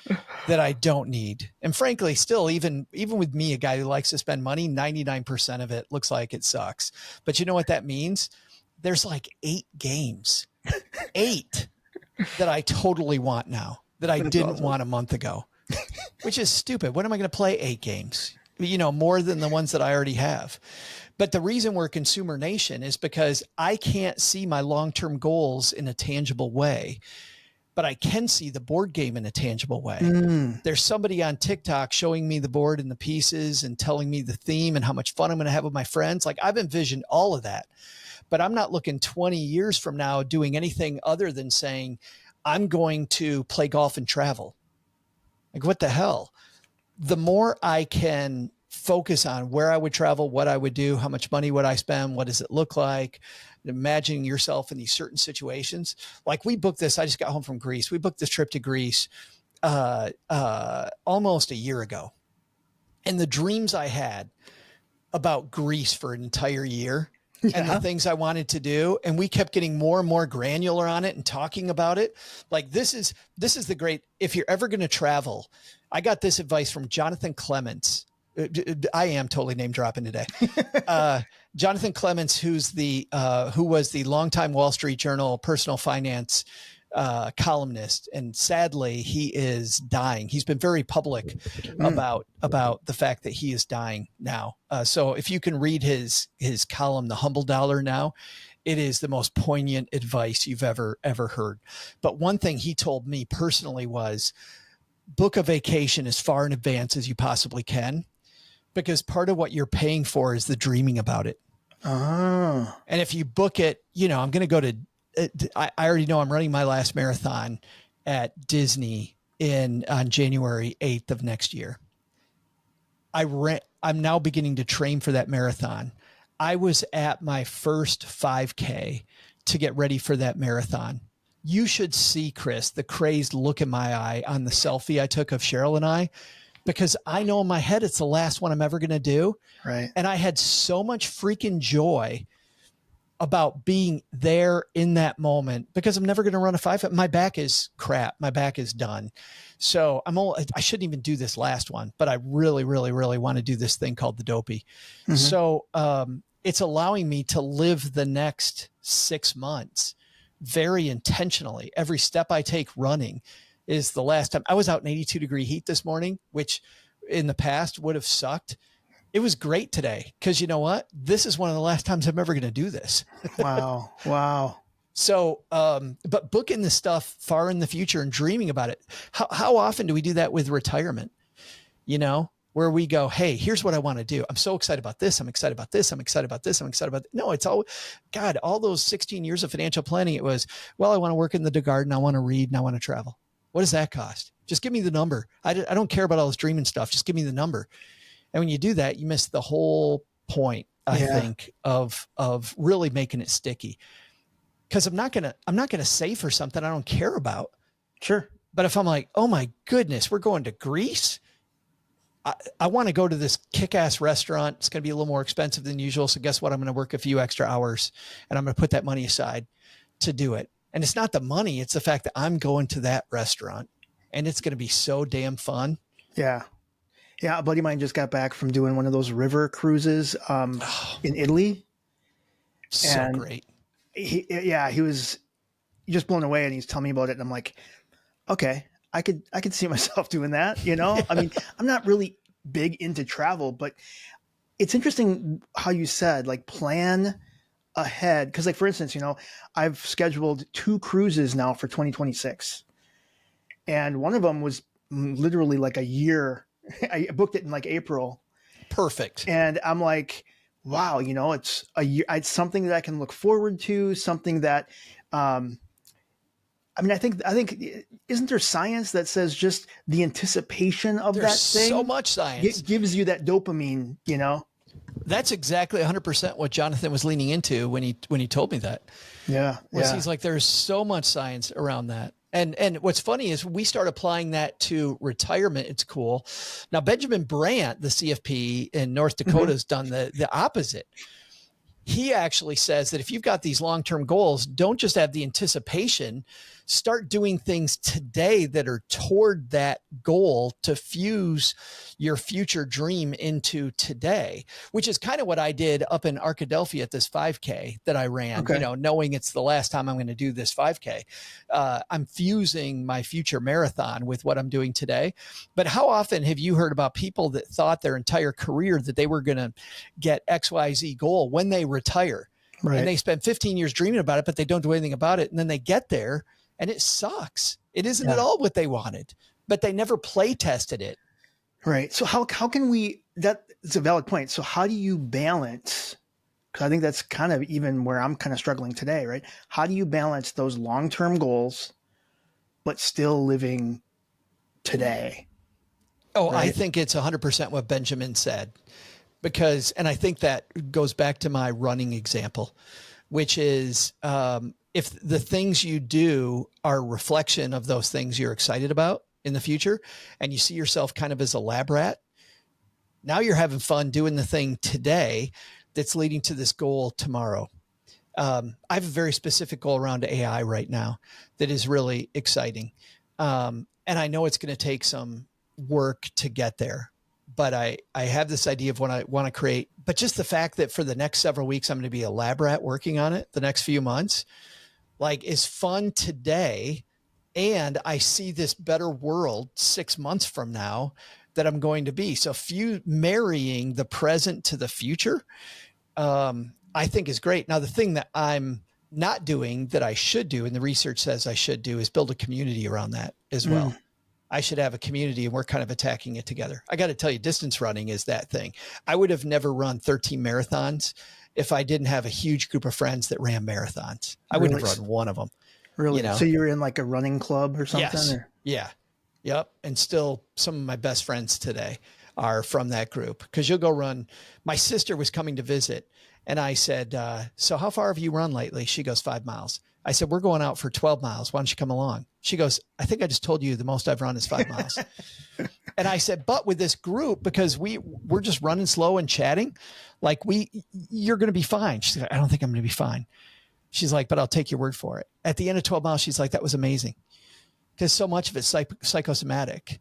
that I don't need. And frankly, still, even with me, a guy who likes to spend money, 99% of it looks like it sucks. But you know what that means? There's like 8 games, 8 that I totally want now that I didn't want a month ago. Which is stupid. When am I going to play 8 games? More than the ones that I already have. But the reason we're a consumer nation is because I can't see my long-term goals in a tangible way, but I can see the board game in a tangible way. There's somebody on TikTok showing me the board and the pieces and telling me the theme and how much fun I'm going to have with my friends. Like, I've envisioned all of that, but I'm not looking 20 years from now doing anything other than saying, I'm going to play golf and travel. Like, what the hell? The more I can focus on where I would travel, what I would do, how much money would I spend, what does it look like, imagining yourself in these certain situations. Like we booked this, I just got home from Greece. We booked this trip to Greece almost a year ago. And the dreams I had about Greece for an entire year and the things I wanted to do. And we kept getting more and more granular on it and talking about it. Like this is the great, if you're ever going to travel, I got this advice from Jonathan Clements. I am totally name dropping today. Jonathan Clements, who was the longtime Wall Street Journal personal finance columnist, and sadly he is dying. He's been very public about the fact that he is dying now. So if you can read his column, The Humble Dollar Now, it is the most poignant advice you've ever heard. But one thing he told me personally was book a vacation as far in advance as you possibly can, because part of what you're paying for is the dreaming about it. Oh. And if you book it, I'm going to go to, I already know I'm running my last marathon at Disney on January 8th of next year. I'm now beginning to train for that marathon. I was at my first 5K to get ready for that marathon. You should see, Chris, the crazed look in my eye on the selfie I took of Cheryl and I, because I know in my head it's the last one I'm ever going to do. Right. And I had so much freaking joy about being there in that moment, because I'm never going to run a 5K. My back is crap. My back is done. So I shouldn't even do this last one, but I really, really, really want to do this thing called the Dopey. Mm-hmm. So it's allowing me to live the next 6 months very intentionally. Every step I take running is the last time. I was out in 82-degree heat this morning, which in the past would have sucked. It was great today because you know what? This is one of the last times I'm ever going to do this. Wow. Wow. So, but booking this stuff far in the future and dreaming about it. How often do we do that with retirement? Where we go, hey, here's what I want to do. I'm so excited about this. I'm excited about this. I'm excited about this. I'm excited about No, it's all, God, all those 16 years of financial planning. It was, well, I want to work in the garden. I want to read and I want to travel. What does that cost? Just give me the number. I don't care about all this dreaming stuff. Just give me the number. And when you do that, you miss the whole point, I think, of really making it sticky. Because I'm not gonna save for something I don't care about. Sure. But if I'm like, oh my goodness, we're going to Greece. I want to go to this kick-ass restaurant. It's going to be a little more expensive than usual. So guess what? I'm going to work a few extra hours and I'm going to put that money aside to do it. And it's not the money. It's the fact that I'm going to that restaurant and it's going to be so damn fun. Yeah. Yeah. A buddy of mine just got back from doing one of those river cruises in Italy. So great. He was just blown away and he's telling me about it. And I'm like, okay, I could see myself doing that. Yeah. I mean, I'm not really big into travel, but it's interesting how you said like plan ahead. Cause like, for instance, I've scheduled 2 cruises now for 2026 and one of them was literally like a year. I booked it in like April. Perfect. And I'm like, wow, it's a year. It's something that I can look forward to, something that, I think, isn't there science that says just the anticipation of that thing? So much science. It gives you that dopamine, That's exactly 100% what Jonathan was leaning into when he told me that. Yeah. He's like, there's so much science around that. And what's funny is we start applying that to retirement. It's cool. Now, Benjamin Brandt, the CFP in North Dakota, has done the opposite. He actually says that if you've got these long-term goals, don't just have the anticipation, start doing things today that are toward that goal to fuse your future dream into today, which is kind of what I did up in Arkadelphia at this 5K that I ran, knowing it's the last time I'm going to do this 5K. I'm fusing my future marathon with what I'm doing today. But how often have you heard about people that thought their entire career that they were going to get XYZ goal when they retire? Right. And they spend 15 years dreaming about it, but they don't do anything about it. And then they get there and it sucks. It isn't at all what they wanted, but they never play tested it. Right. So how can we, that's a valid point. So how do you balance? Because I think that's kind of even where I'm kind of struggling today, right? How do you balance those long-term goals, but still living today? Oh, Right? I think it's 100% what Benjamin said, because, and I think that goes back to my running example, which is, if the things you do are a reflection of those things you're excited about in the future, and you see yourself kind of as a lab rat, now you're having fun doing the thing today that's leading to this goal tomorrow. I have a very specific goal around AI right now that is really exciting. And I know it's going to take some work to get there, but I have this idea of what I want to create. But just the fact that for the next several weeks, I'm going to be a lab rat working on it the next few months, like, is fun today. And I see this better world 6 months from now that I'm going to be. So marrying the present to the future, I think is great. Now, the thing that I'm not doing that I should do, and the research says I should do, is build a community around that as well. I should have a community, and we're kind of attacking it together. I got to tell you, distance running is that thing. I would have never run 13 marathons if I didn't have a huge group of friends that ran marathons. I wouldn't have run one of them. Really? You know? So you were in like a running club or something? Yes. Or? Yeah. Yep. And still some of my best friends today are from that group, because you'll go run. My sister was coming to visit, and I said, so how far have you run lately? She goes, 5 miles. I said, we're going out for 12 miles. Why don't you come along? She goes, I think I just told you the most I've run is 5 miles. And I said, but with this group, because we're just running slow and chatting, like you're going to be fine. She's like, I don't think I'm going to be fine. She's like, but I'll take your word for it. At the end of 12 miles, she's like, that was amazing. Because so much of it's psychosomatic.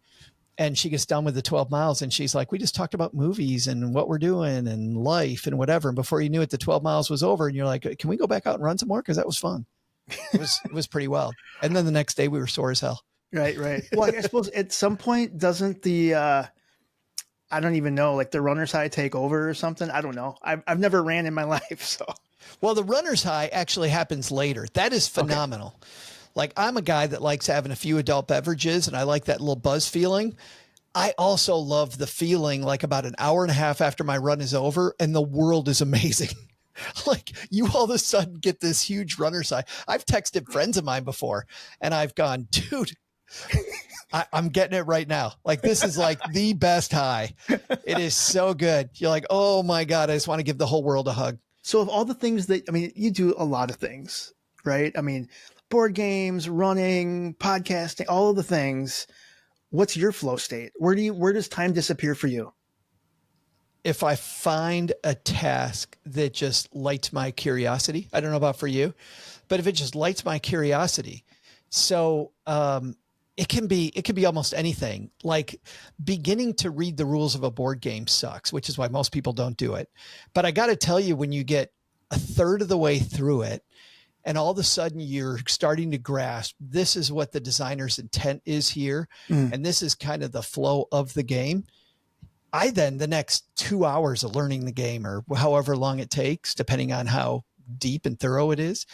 And she gets done with the 12 miles and she's like, we just talked about movies and what we're doing and life and whatever. And before you knew it, the 12 miles was over. And you're like, can we go back out and run some more? Because that was fun. It was pretty wild. And then the next day we were sore as hell. Right. Well, I suppose at some point, doesn't the, I don't even know, like the runner's high take over or something? I don't know. I've never ran in my life. So, well, the runner's high actually happens later. That is phenomenal. Okay. Like, I'm a guy that likes having a few adult beverages, and I like that little buzz feeling. I also love the feeling like about an hour and a half after my run is over and the world is amazing. Like, you all of a sudden get this huge runner's high. I've texted friends of mine before and I've gone, dude, I'm getting it right now. Like, this is like the best high. It is so good. You're like, oh my God, I just want to give the whole world a hug. So of all the things that, I mean, you do a lot of things, right? I mean, board games, running, podcasting, all of the things. What's your flow state? Where does time disappear for you? If I find a task that just lights my curiosity, I don't know about for you, but if it just lights my curiosity. So, it can be almost anything. Like, beginning to read the rules of a board game sucks, which is why most people don't do it. But I got to tell you, when you get a third of the way through it, and all of a sudden you're starting to grasp, this is what the designer's intent is here. And this is kind of the flow of the game. I then, the next 2 hours of learning the game, or however long it takes, depending on how deep and thorough it is,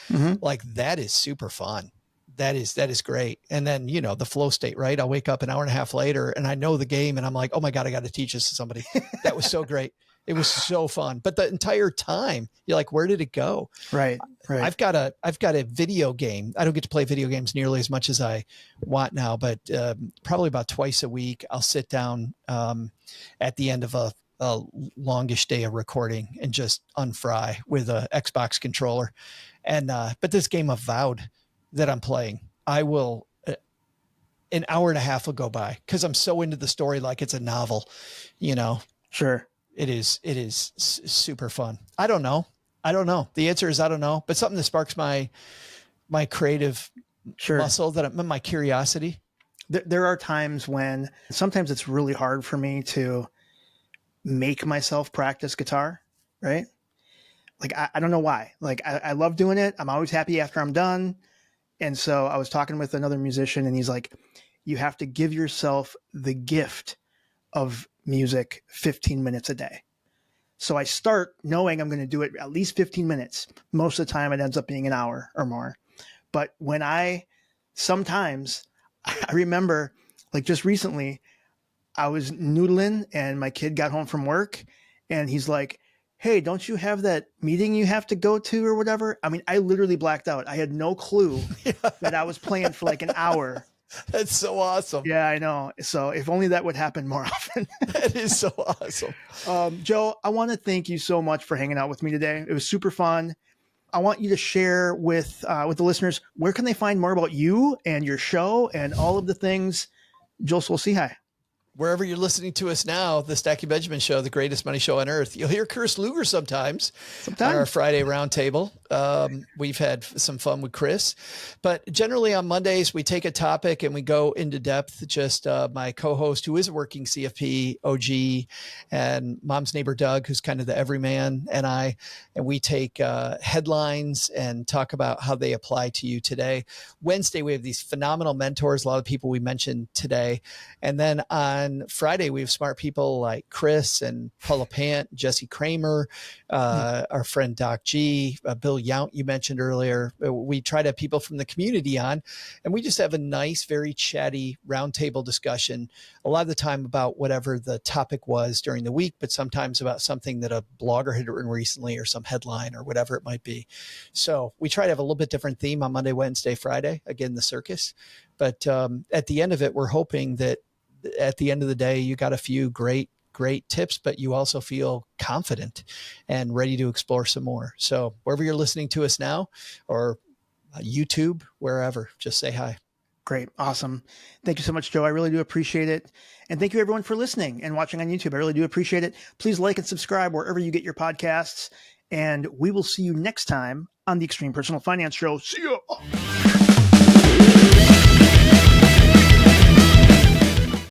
like, that is super fun. That is great. And then, you know, the flow state, right? I'll wake up an hour and a half later and I know the game and I'm like, oh my God, I got to teach this to somebody. That was so great. It was so fun. But the entire time you're like, where did it go? Right. I've got a video game. I don't get to play video games nearly as much as I want now, but probably about twice a week, I'll sit down at the end of a longish day of recording and just unfry with a Xbox controller. And, but this game of Vowed that I'm playing, I will, an hour and a half will go by because I'm so into the story. Like, it's a novel, you know? Sure. It is super fun. I don't know. The answer is, I don't know, but something that sparks my creative muscle, my curiosity. There are times when sometimes it's really hard for me to make myself practice guitar. Right. Like, I don't know why. Like, I love doing it. I'm always happy after I'm done. And so I was talking with another musician and he's like, you have to give yourself the gift of music 15 minutes a day. So I start knowing I'm going to do it at least 15 minutes. Most of the time it ends up being an hour or more. But when sometimes I remember, like, just recently I was noodling and my kid got home from work and he's like, hey, don't you have that meeting you have to go to or whatever? I mean, I literally blacked out. I had no clue that I was playing for like an hour That's so awesome. Yeah, I know. So if only that would happen more often. That is so awesome. Joe, I want to thank you so much for hanging out with me today. It was super fun. I want you to share with the listeners, where can they find more about you and your show and all of the things Joe Saul-Sehy? Wherever you're listening to us now, the Stacky Benjamin Show, the greatest money show on earth. You'll hear Chris Luger sometimes on our Friday roundtable. We've had some fun with Chris, but generally on Mondays, we take a topic and we go into depth. Just my co-host, who is a working CFP, OG, and Mom's neighbor, Doug, who's kind of the everyman, and we take headlines and talk about how they apply to you today. Wednesday, we have these phenomenal mentors, a lot of people we mentioned today. And then on Friday, we have smart people like Chris and Paula Pant, Jesse Kramer, our friend Doc G, Bill Yount, you mentioned earlier. We try to have people from the community on, and we just have a nice, very chatty roundtable discussion, a lot of the time about whatever the topic was during the week, but sometimes about something that a blogger had written recently or some headline or whatever it might be. So we try to have a little bit different theme on Monday, Wednesday, Friday, again, the circus. But at the end of it, we're hoping that at the end of the day, you got a few great tips, but you also feel confident and ready to explore some more. So wherever you're listening to us now, or YouTube, wherever, just say hi. Great. Awesome. Thank you so much, Joe. I really do appreciate it. And thank you everyone for listening and watching on YouTube. I really do appreciate it. Please like and subscribe wherever you get your podcasts. And we will see you next time on the Extreme Personal Finance Show. See you.